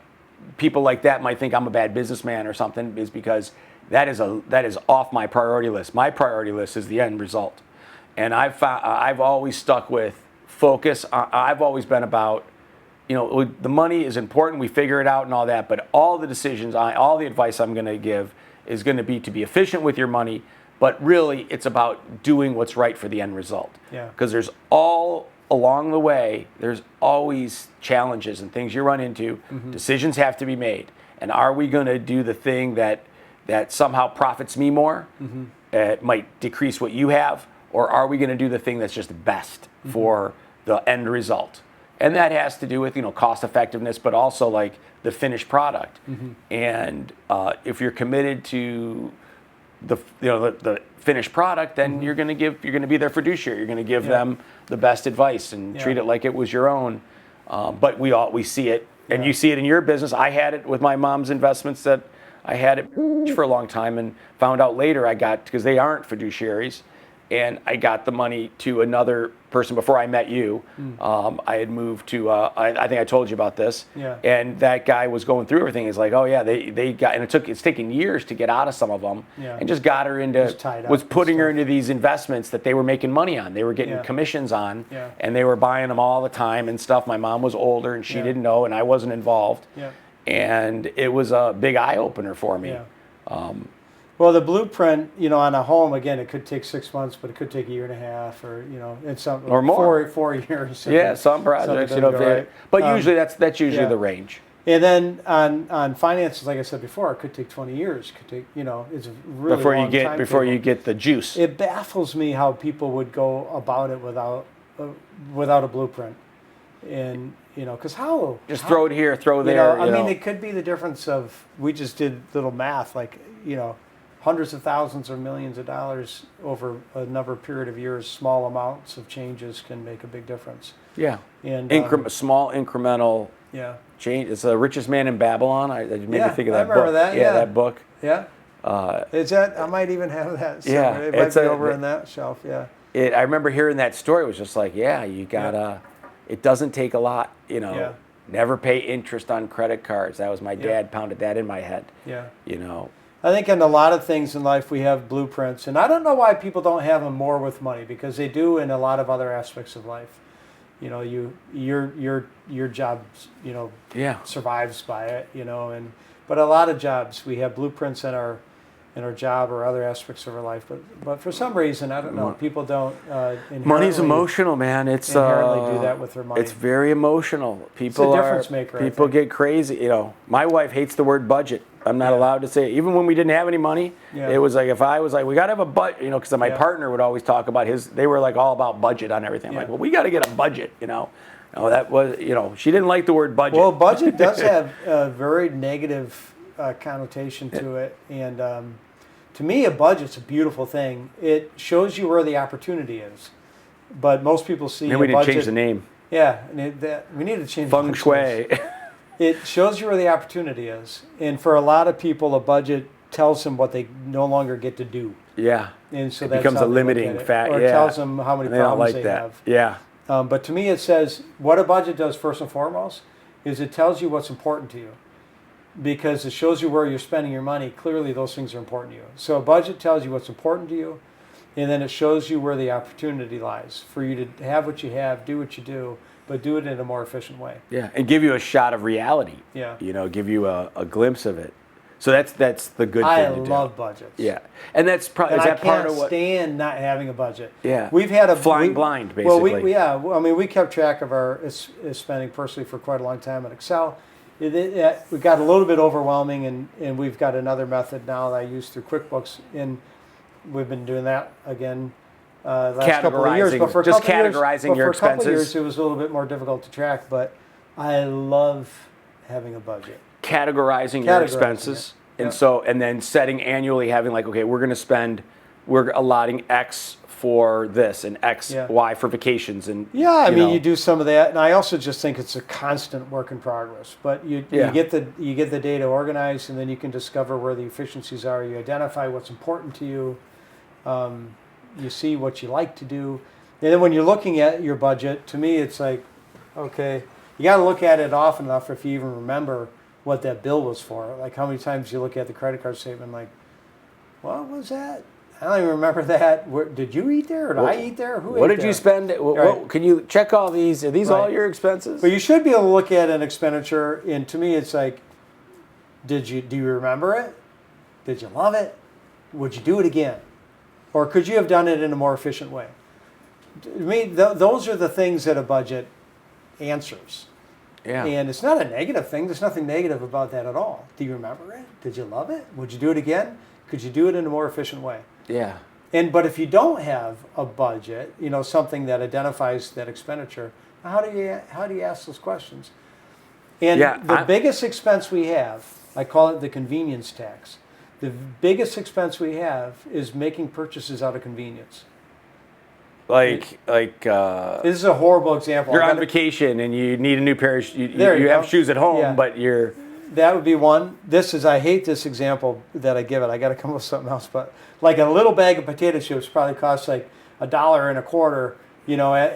people like that might think I'm a bad businessman or something is because that is off my priority list. My priority list is the end result. And I've always stuck with focus. I've always been about, the money is important, we figure it out and all that, but all the decisions, all the advice I'm going to give is going to be efficient with your money. But really, it's about doing what's right for the end result. Yeah. Because along the way, there's always challenges and things you run into. Mm-hmm. Decisions have to be made. And are we going to do the thing that somehow profits me more? Mm-hmm. It might decrease what you have. Or are we going to do the thing that's just best for the end result? And that has to do with cost effectiveness, but also like the finished product. Mm-hmm. And if you're committed to the finished product, then you're going to be their fiduciary. You're going to give them the best advice and treat it like it was your own. But we see it, and you see it in your business. I had it with my mom's investments that I had it for a long time, and found out later because they aren't fiduciaries, and I got the money to another person before I met you. I had moved to, I think I told you about this. Yeah. And that guy was going through everything. He's like, oh yeah, they got, and it's taken years to get out of some of them. Yeah. And just got her into, was putting her into these investments that they were making money on. They were getting commissions on, and they were buying them all the time and stuff. My mom was older and she didn't know, and I wasn't involved. Yeah. And it was a big eye opener for me. Yeah. Well, the blueprint, on a home, again, it could take 6 months, but it could take a year and a half, or it's something, or more, 4 years. Yeah, some projects, right. But usually that's usually the range. And then on finances, like I said before, it could take 20 years. It could take, it's a really long time before you get the juice. It baffles me how people would go about it without a blueprint, and because throw it here, throw there. I mean, it could be the difference of, we just did little math, like hundreds of thousands or millions of dollars over a number period of years. Small amounts of changes can make a big difference. Yeah, and small incremental change. It's The Richest Man in Babylon. I made me think of that book. I remember that. Yeah, that book. Yeah. Is that? I might even have that. Yeah, it might be over in that shelf. Yeah. I remember hearing that story. It was just like, you gotta. It doesn't take a lot. Never pay interest on credit cards. That was my dad pounded that in my head. Yeah. I think in a lot of things in life we have blueprints, and I don't know why people don't have them more with money, because they do in a lot of other aspects of life. Your job, survives by it, but a lot of jobs we have blueprints in our job or other aspects of our life, but for some reason, I don't know, people don't money's emotional, man. It's inherently do that with their money. It's very emotional. People it's a difference maker. People get crazy. My wife hates the word budget. I'm not allowed to say it. Even when we didn't have any money, it was like, if I was like, we got to have a budget, because my partner would always talk about they were like all about budget on everything. I'm like, well, we got to get a budget, that was, she didn't like the word budget. Well, budget does have a very negative connotation to it. And to me, a budget's a beautiful thing. It shows you where the opportunity is. But most people see we need to change the name. Yeah, we need to change Feng Shui. It shows you where the opportunity is. And for a lot of people, a budget tells them what they no longer get to do. Yeah. And so it becomes a limiting factor. Or it tells them how many problems they have. Yeah. But to me, it says what a budget does first and foremost is it tells you what's important to you. Because it shows you where you're spending your money. Clearly, those things are important to you. So a budget tells you what's important to you, and then it shows you where the opportunity lies for you to have what you have, do what you do, but do it in a more efficient way. Yeah, and give you a shot of reality. Yeah. Give you a glimpse of it. So that's the good I thing to love do. budgets. Yeah, and that's probably And is I that part can't of what? stand not having a budget. Yeah. We've had a Flying blind, Well, basically. I mean, we kept track of our spending personally for quite a long time in Excel. We got a little bit overwhelming, and we've got another method now that I use through QuickBooks, and we've been doing that again last couple of years. But for a Just couple of years, categorizing but your for a couple of expenses. years, it was a little bit more difficult to track. But I love having a budget. Categorizing your expenses, it. and Yep. and then setting annually, having like, okay, we're allotting X for this and X, Yeah. Y for vacations, and Yeah, I mean, know. you do some of that, and I also just think it's a constant work in progress. But you get the data organized, and then you can discover where the efficiencies are. You identify what's important to you. You see what you like to do, and then when you're looking at your budget, to me, it's like, okay, you got to look at it often enough if you even remember what that bill was for. Like how many times you look at the credit card statement, like, what was that? I don't even remember that. Did you eat there, or did I eat there? Who What ate did there? you spend? Right. Can you check all these? Are these all Right. your expenses? But you should be able to look at an expenditure, and to me, it's like, do you remember it? Did you love it? Would you do it again? Or could you have done it in a more efficient way? To me, those are the things that a budget answers. Yeah. And it's not a negative thing. There's nothing negative about that at all. Do you remember it? Did you love it? Would you do it again? Could you do it in a more efficient way? Yeah. But if you don't have a budget, something that identifies that expenditure, how do you ask those questions? And the biggest expense we have, I call it the convenience tax. The biggest expense we have is making purchases out of convenience. Like This is a horrible example. you're on vacation and you need a new pair of shoes. There you You have go. shoes at home, Yeah. but you're That would be one. I hate this example that I give it. I got to come up with something else. But like a little bag of potato chips probably costs like $1.25,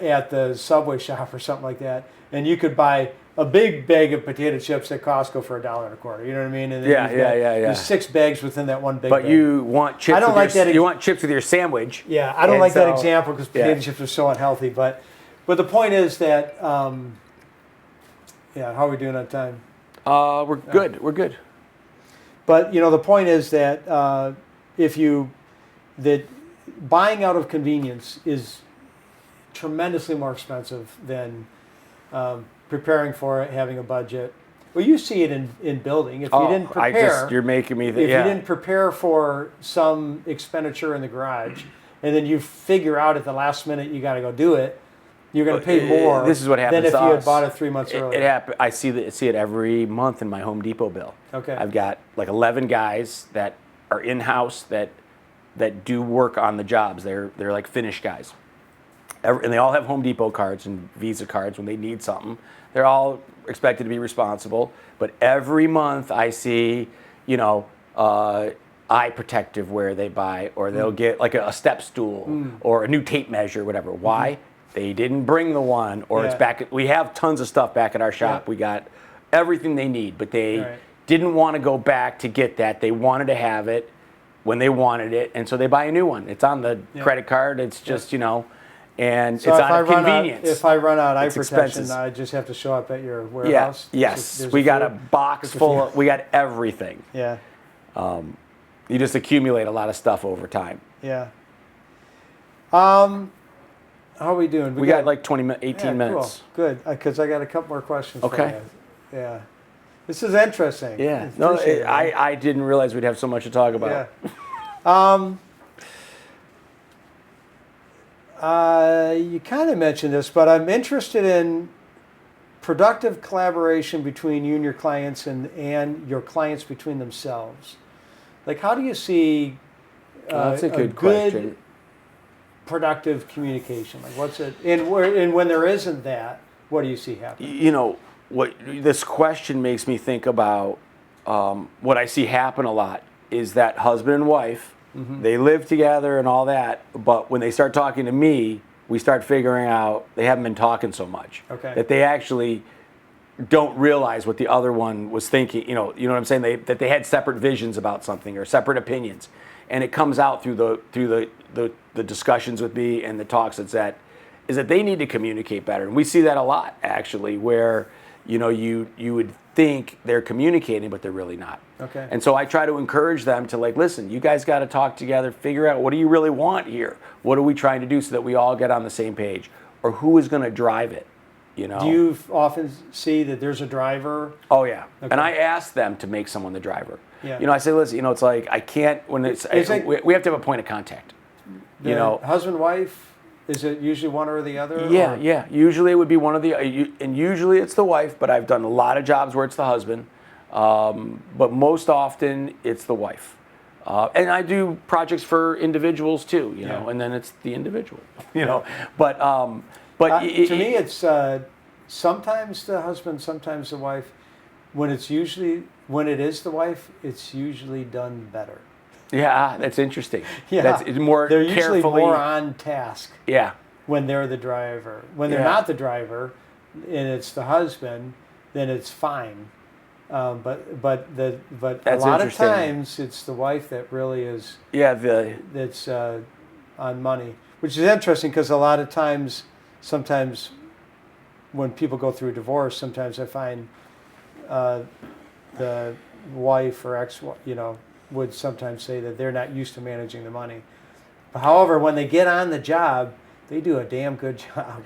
at the Subway shop or something like that. And you could buy a big bag of potato chips at Costco for $1.25. You know what I mean? And then you've got, There's 6 bags within that one big bag. But you want chips. I don't like that. You want chips with your sandwich. Yeah, I don't like that example because potato chips are so unhealthy. But the point is that, how are we doing on time? We're good. We're good. But the point is that that buying out of convenience is tremendously more expensive than preparing for it, having a budget. Well, you see it in building. If you didn't prepare, you're making me. if you didn't prepare for some expenditure in the garage, and then you figure out at the last minute you got to go do it, you're going to pay more. This is what happens than if to you had us. bought it 3 months earlier. It happen. I see it every month in my Home Depot bill. Okay. I've got like 11 guys that are in house that do work on the jobs. They're like finish guys, and they all have Home Depot cards and Visa cards when they need something. They're all expected to be responsible. But every month I see, eye protective wear they buy, or they'll get like a step stool or a new tape measure, whatever. Why? They didn't bring the one, or it's back. We have tons of stuff back at our shop. Yeah. We got everything they need, but they didn't want to go back to get that. They wanted to have it when they wanted it, and so they buy a new one. It's on the credit card. It's just, and So it's if out of convenience. If I run out eye It's protection, expenses. I just have to show up at your warehouse. Yes. We got a box full of. We got everything. Yeah. You just accumulate a lot of stuff over time. Yeah. How are we doing? We got like 18 yeah, minutes. Cool. Good, because I got a couple more questions. Okay. For you. Yeah. This is interesting. Yeah. I No, appreciate it. I didn't realize we'd have so much to talk about. Yeah. You kind of mentioned this, but I'm interested in productive collaboration between you and your clients, and your clients between themselves. Like, how do you see That's a good question. productive communication? Like, what's it? And when there isn't that, what do you see happening? What this question makes me think about, what I see happen a lot is that husband and wife, they live together and all that, but when they start talking to me, we start figuring out they haven't been talking so much. Okay. That they actually don't realize what the other one was thinking. You know what I'm saying? That they had separate visions about something or separate opinions, and it comes out through the discussions with me and the talks. Is that they need to communicate better, and we see that a lot actually, where you would think they're communicating, but they're really not. Okay. And so I try to encourage them to like, listen, you guys got to talk together, figure out what do you really want here? What are we trying to do so that we all get on the same page? Or who is going to drive it? You know? Do you often see that there's a driver? Oh yeah. Okay. And I ask them to make someone the driver. Yeah. I say, listen, it's like I can't when it's we have to have a point of contact. Husband, wife. Is it usually one or the other? Yeah, or? yeah. Usually it would be one of the, and usually it's the wife, but I've done a lot of jobs where it's the husband. But most often it's the wife. And I do projects for individuals too, you know, and then it's the individual, you know. But to me, it's sometimes the husband, sometimes the wife. When it is the wife, it's usually done better. Yeah, that's interesting. Yeah, it's more they're usually carefully, more on task. Yeah. When they're the driver, when they're not the driver, and it's the husband, then it's fine. But a lot of times it's the wife that really is. Yeah, that's on money, which is interesting because a lot of times, sometimes when people go through a divorce, sometimes I find the wife or ex, would sometimes say that they're not used to managing the money. However, when they get on the job, they do a damn good job.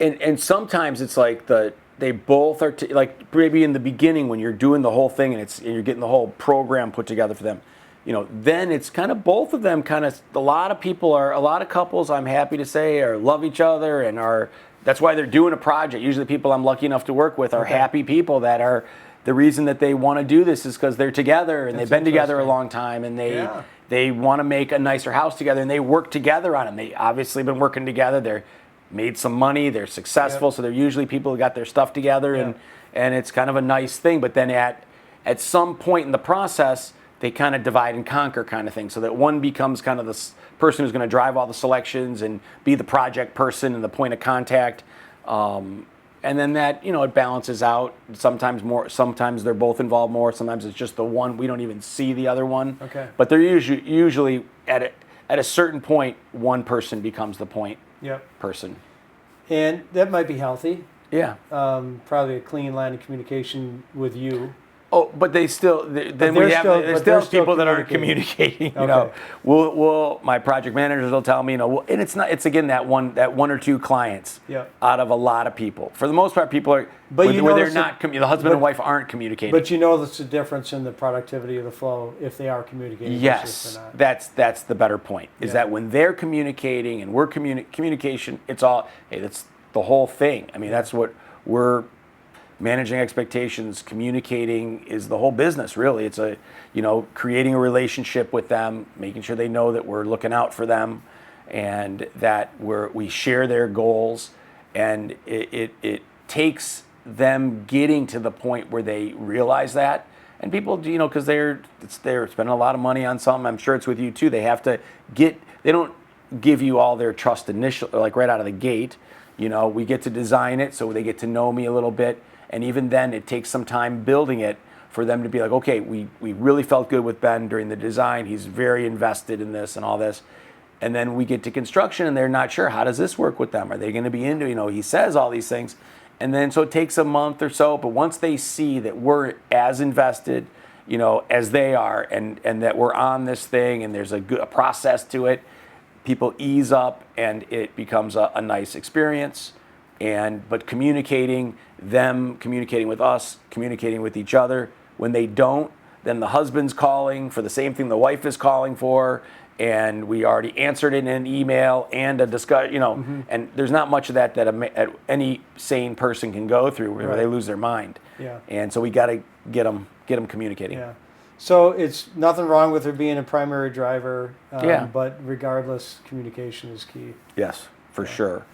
And sometimes it's like they both are like maybe in the beginning when you're doing the whole thing and you're getting the whole program put together for them. Then it's kind of both of them kind of a lot of couples I'm happy to say love each other and that's why they're doing a project. Usually people I'm lucky enough to work with are happy people that are the reason that they want to do this is because they're together and they've been together a long time and they want to make a nicer house together and they work together on it. And they obviously been working together. They're made some money. They're successful. So they're usually people who got their stuff together and it's kind of a nice thing. But then at some point in the process, they kind of divide and conquer kind of thing so that one becomes kind of the person who's going to drive all the selections and be the project person and the point of contact. And then that, it balances out. Sometimes more, sometimes they're both involved more. Sometimes it's just the one. We don't even see the other one. Okay. But they're usually at a certain point, one person becomes the point person. And that might be healthy. Yeah. Probably a clean line of communication with you. Oh, but there's still people that aren't communicating. My project managers will tell me, and it's again that one or two clients out of a lot of people. For the most part, people are, the husband and wife aren't communicating. But there's a difference in the productivity of the flow if they are communicating. Yes, that's the better point. Is that when they're communicating and we're communication, it's all that's the whole thing. I mean, that's what we're. Managing expectations, communicating is the whole business, really. It's creating a relationship with them, making sure they know that we're looking out for them and that we share their goals. And it takes them getting to the point where they realize that. And people, because they're spending a lot of money on something, I'm sure it's with you too, they don't give you all their trust initially, like right out of the gate. We get to design it so they get to know me a little bit. And even then, it takes some time building it for them to be like, okay, we really felt good with Ben during the design. He's very invested in this and all this. And then we get to construction, and they're not sure, how does this work with them? Are they going to be into, he says all these things. And then so it takes a month or so. But once they see that we're as invested, as they are, and that we're on this thing, and there's a process to it, people ease up, and it becomes a nice experience. But communicating with us, communicating with each other. When they don't, then the husband's calling for the same thing the wife is calling for, and we already answered it in an email and a discussion, and there's not much of that any sane person can go through where they lose their mind. Yeah. And so we got to get them communicating. Yeah. So it's nothing wrong with there being a primary driver, but regardless, communication is key. Yes, for sure.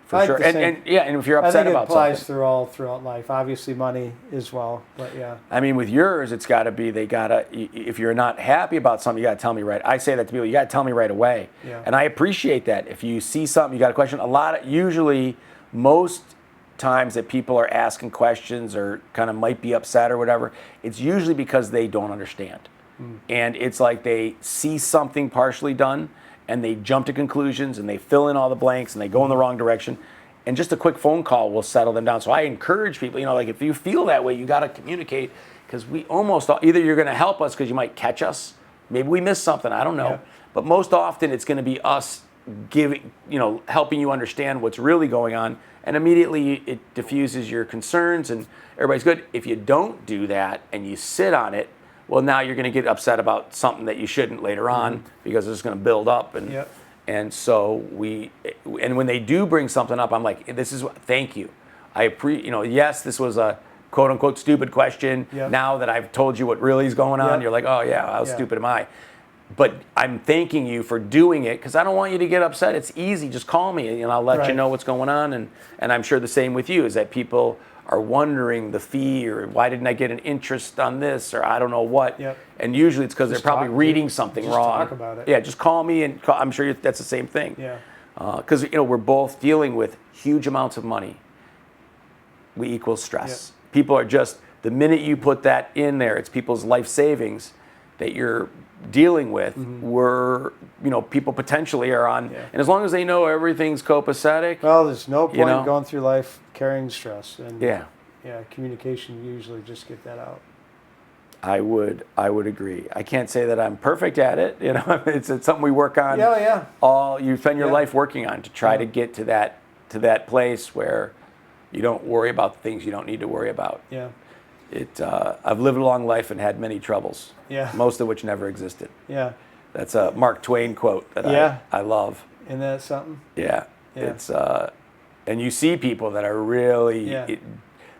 For sure. And if you're upset about something. I think it applies throughout life. Obviously money as well, but yeah. I mean, with yours, it's got to be, if you're not happy about something, you got to tell me right. I say that to people, you got to tell me right away. Yeah. And I appreciate that. If you see something, you got a question. Usually, most times that people are asking questions or kind of might be upset or whatever, it's usually because they don't understand. And it's like they see something partially done, and they jump to conclusions and they fill in all the blanks and they go in the wrong direction. and just a quick phone call will settle them down. So I encourage people, like if you feel that way, you got to communicate, because we almost, either you're going to help us because you might catch us, maybe we missed something, I don't know. Yeah. But most often it's going to be us giving, helping you understand what's really going on, and immediately it diffuses your concerns and everybody's good. If you don't do that and you sit on it, well, now you're going to get upset about something that you shouldn't later on, because it's going to build up. And Yep. and so and when they do bring something up, I'm like, thank you. Yes, this was a quote unquote stupid question. Yep. Now that I've told you what really is going on, Yep. you're like, oh yeah, how Yeah. stupid am I? But I'm thanking you for doing it, because I don't want you to get upset. It's easy. Just call me and I'll let you Right. know what's going on. And I'm sure the same with you, is that people are wondering the fee, or why didn't I get an interest on this, or I don't know what. Yep. And usually it's because they're Just probably talk- reading something just wrong. talk about it. Yeah, just call me and I'm sure that's the same thing. Yeah. Because we're both dealing with huge amounts of money. We equal stress. People are just, the minute you put that in there, it's people's life savings that you're dealing with, where people potentially are on. Yeah. And as long as they know everything's copacetic, Well, there's no point know? going through life carrying stress, and yeah, communication, you usually just get that out. I would agree. I can't say that I'm perfect at it. It's something we work on. Yeah. You spend your Yeah. life working on, to try to get to that place where you don't worry about the things you don't need to worry about. Yeah. I've lived a long life and had many troubles. Yeah. Most of which never existed. Yeah. That's a Mark Twain quote that Yeah. I love. Isn't that something? Yeah. Yeah. It's and you see people that are really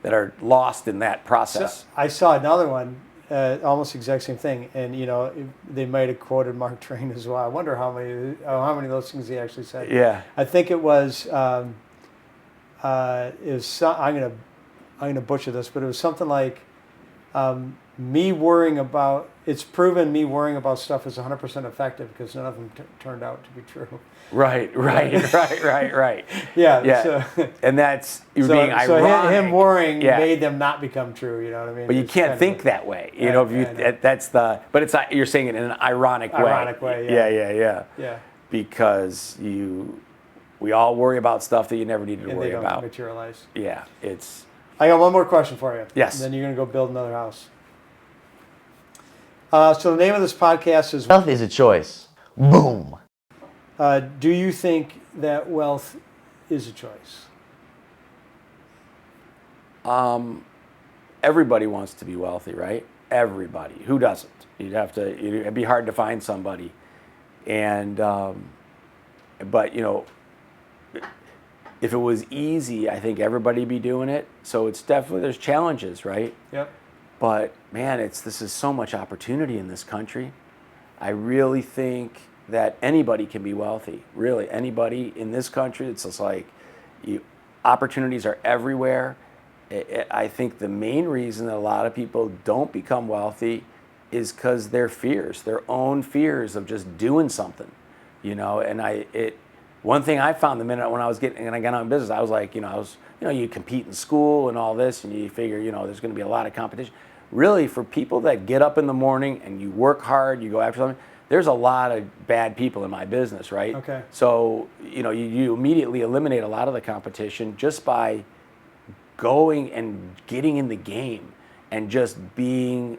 that are lost in that process. So I saw another one, almost the exact same thing, and they might have quoted Mark Twain as well. I wonder how many of those things he actually said. Yeah. I think it was. I'm gonna butcher this, but it was something like, me worrying about. It's proven me worrying about stuff is 100% effective, because none of them turned out to be true. Right. Yeah. So, So, and that's you're so, being so ironic. him worrying Yeah. made them not become true. You know what I mean? But you It's can't kind think of that way. I know. But it's you're saying it in an ironic way. Ironic way, yeah. Yeah. Because we all worry about stuff that you never needed to and worry they don't about. materialize. Yeah, it's. I got one more question for you. Yes. And then you're gonna go build another house. So the name of this podcast is. Wealth is a choice. Boom. Do you think that wealth is a choice? Everybody wants to be wealthy, right? Everybody. Who doesn't? It'd be hard to find somebody. And, but if it was easy, I think everybody'd be doing it. So it's definitely, there's challenges, right? Yep. But man, this is so much opportunity in this country. I really think that anybody can be wealthy. Really, anybody in this country. It's just like opportunities are everywhere. I think the main reason that a lot of people don't become wealthy is because their own fears of just doing something, And one thing I found the minute when I got out in business, I was like, you compete in school and all this, and you figure, there's going to be a lot of competition. Really, for people that get up in the morning and you work hard, you go after something, there's a lot of bad people in my business, right? Okay. So, you immediately eliminate a lot of the competition just by going and getting in the game and just being,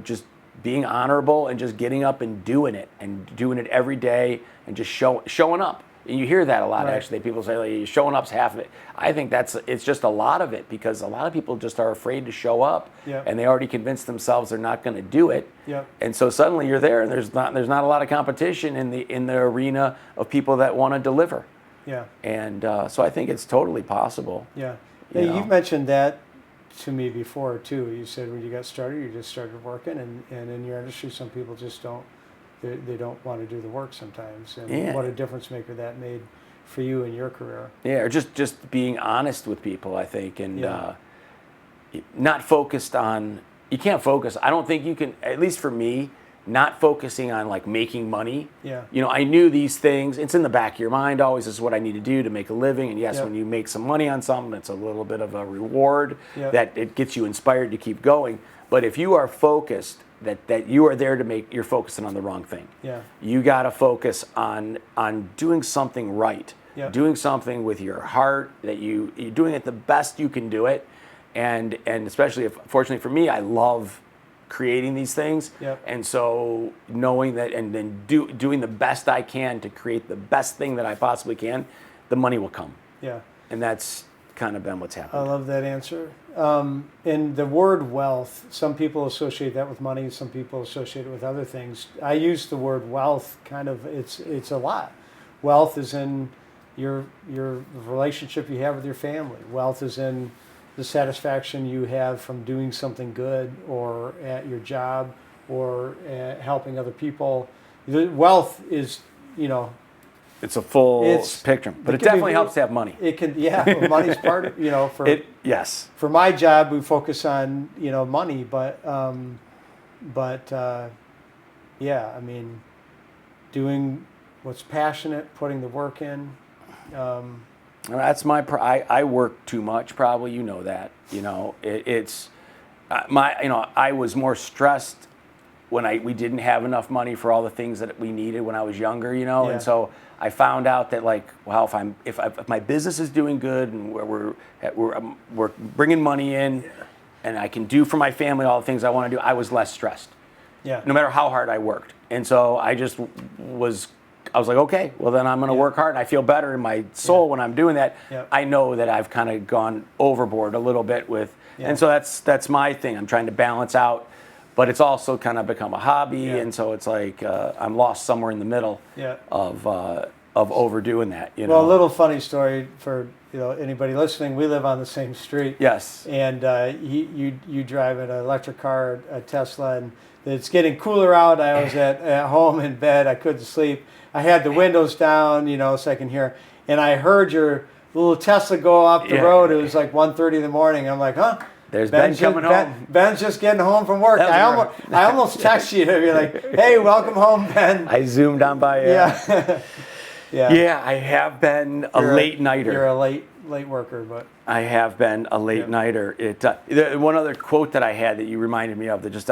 just being honorable and just getting up and doing it every day and just showing up. And you hear that a lot, Right. actually. People say, like, showing up's half of it. I think it's just a lot of it, because a lot of people just are afraid to show up, Yep. and they already convinced themselves they're not going to do it. Yep. And so suddenly you're there, and there's not a lot of competition in the arena of people that want to deliver. Yeah. And so I think it's totally possible. Yeah. You Hey, know. you've mentioned that to me before too. You said when you got started, you just started working, and in your industry, some people just don't. They don't want to do the work sometimes, and Yeah. what a difference maker that made for you in your career. Yeah, or just being honest with people, I think, and Yeah. not focused on. You can't focus. I don't think you can. At least for me, not focusing on like making money. Yeah. I knew these things. It's in the back of your mind always. This is what I need to do to make a living. And yes, Yep. when you make some money on something, it's a little bit of a reward Yep. that it gets you inspired to keep going. But if you are focused, that you are there you're focusing on the wrong thing. Yeah. You got to focus on doing something right. Yep. doing something with your heart that you're doing it the best you can do it, and especially if, fortunately for me, I love creating these things, Yep. and so knowing that and then doing the best I can to create the best thing that I possibly can, the money will come, Yeah. and that's kind of been what's I happened. love that answer. And the word wealth, some people associate that with money, some people associate it with other things. I use the word wealth kind of, it's a lot. Wealth is in your relationship you have with your family. Wealth is in the satisfaction you have from doing something good or at your job or helping other people. The wealth is, It's a full It's- spectrum, but it it can be definitely very- helps to have money. it can, well, money's part of, Yes. for my job, we focus on money, but yeah, I mean, doing what's passionate, putting the work in. That's I work too much. Probably you know that. It's I was more stressed when we didn't have enough money for all the things that we needed when I was younger. Yeah. And so I found out that if my business is doing good and we're bringing money in, and I can do for my family all the things I want to do, I was less stressed. Yeah. No matter how hard I worked. And so I was like, okay, well then I'm going to work hard. And I feel better in my soul when I'm doing that. Yeah. I know that I've kind of gone overboard a little bit with, and so that's my thing. I'm trying to balance out, but it's also kind of become a hobby. Yeah. And so it's like I'm lost somewhere in the middle Yeah. of overdoing that. Well, a little funny story for anybody listening. We live on the same street. Yes. And you drive an electric car, a Tesla, and it's getting cooler out. I was at home in bed. I couldn't sleep. I had the windows down, so I can hear. And I heard your little Tesla go up the road. It was like 1:30 in the morning. I'm like, huh? There's Ben coming home. Ben's just getting home from work. That was I almost texted you to be like, hey, welcome home, Ben. I zoomed on by. Yeah. Yeah. Yeah, I have been a late nighter. You're a late worker, but I have been a late nighter. One other quote that I had that you reminded me of, that just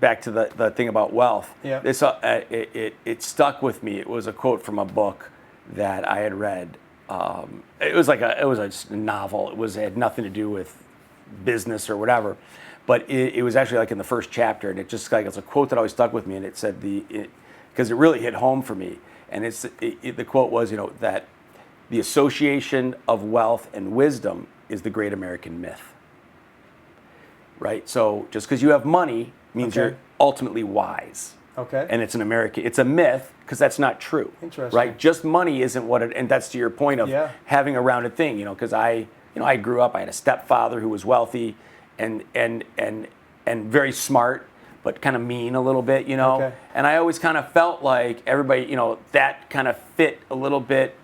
back to the thing about wealth. Yeah. It stuck with me. It was a quote from a book that I had read. It was a novel. It had nothing to do with business or whatever, but it was actually like in the first chapter, and it's a quote that always stuck with me, and it said because it really hit home for me, and the quote was that the association of wealth and wisdom is the great American myth. Right? So just because you have money means you're ultimately wise. okay. And it's a myth because that's not true. Interesting. Right? Just money isn't and that's to your point of having a rounded thing, because I grew up, I had a stepfather who was wealthy and very smart, but kind of mean a little bit, Okay. And I always kind of felt like everybody, that kind of fit a little bit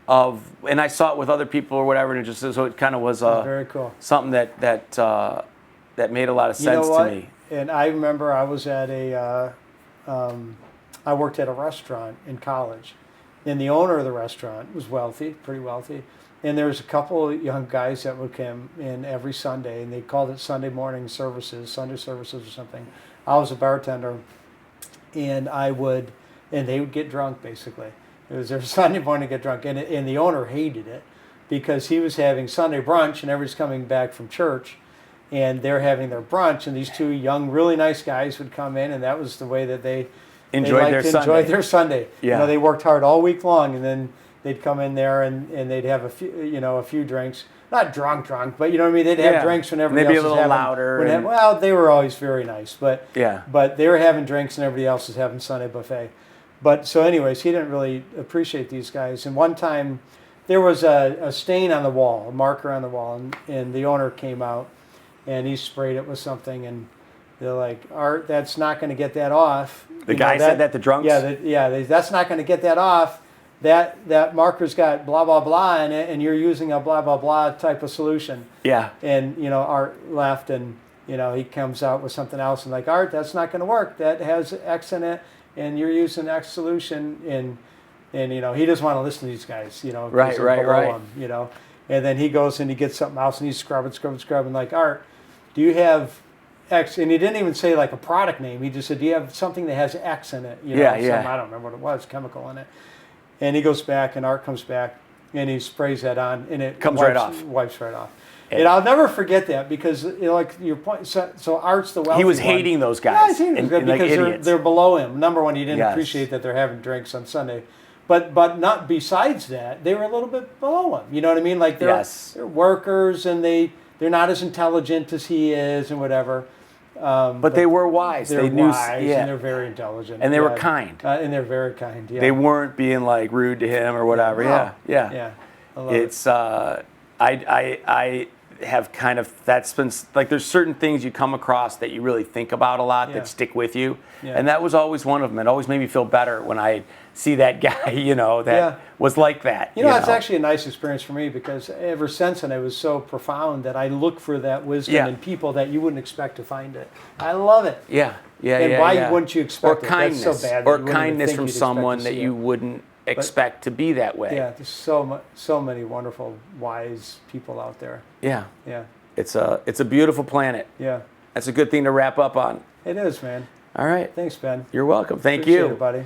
and I saw it with other people or whatever, and so it kind of was Very cool. something that made a lot of sense to me. And I remember I was at I worked at a restaurant in college, and the owner of the restaurant was wealthy, pretty wealthy, and there was a couple of young guys that would come in every Sunday, and they called it Sunday morning services, Sunday services or something. I was a bartender, and they would get drunk basically. It was their Sunday morning to get drunk, and the owner hated it because he was having Sunday brunch, and everybody's coming back from church, and they're having their brunch, and these two young, really nice guys would come in, and that was the way that they Enjoyed their Sunday. Yeah. They worked hard all week long, and then they'd come in there and they'd have a few drinks. Not drunk, but you know what I mean? They'd have drinks when everybody maybe else a was little having, louder. well, they were always very nice, but Yeah. but they were having drinks and everybody else was having Sunday buffet. But so anyways, he didn't really appreciate these guys. And one time there was a stain on the wall, a marker on the wall, and the owner came out and he sprayed it with something, and they're like, Art, that's not going to get that off. The guy said that, the drunks? That's not going to get that off. That marker's got blah, blah, blah in it, and you're using a blah, blah, blah type of solution. Yeah. And, Art laughed, and, he comes out with something else, and like, Art, that's not going to work. That has X in it, and you're using X solution, and he doesn't want to listen to these guys, 'cause Right. they're below him, And then he goes and he gets something else, and he's scrubbing, like, Art, do you have X? And he didn't even say like a product name. He just said, do you have something that has X in it? I don't remember what it was, chemical in it. And he goes back, and Art comes back, and he sprays that on, and it Comes right off. Wipes right off. And I'll never forget that because, like your point, so Art's the wealthy He was one. hating those Yeah, guys. he's hating those guys and like because idiots. they're below him. Number one, he didn't Yes. appreciate that they're having drinks on Sunday. But not besides that, they were a little bit below him. You know what I mean? Like they're workers and they're not as intelligent as he is and whatever. But they were wise. They're They knew, wise and they're very intelligent. And they were kind. And they're very kind. Yeah. They weren't being like rude to him or whatever. No. Yeah. Yeah. I love It's I have kind of, that's been like, there's certain things you come across that you really think about a lot that stick with you. Yeah. And that was always one of them. It always made me feel better when I see that guy, you know, that was like that. You know, it's actually a nice experience for me because ever since then it was so profound that I look for that wisdom in people that you wouldn't expect to find it. I love it. Yeah. And why wouldn't you expect or it? kindness, That's so bad that or you wouldn't even kindness think from you'd expect someone to that see you it. wouldn't expect to be that way. Yeah, there's so many wonderful, wise people out there. Yeah. Yeah. It's a beautiful planet. Yeah. That's a good thing to wrap up on. It is, man. All right. Thanks, Ben. You're welcome. Thank Appreciate you. it, buddy.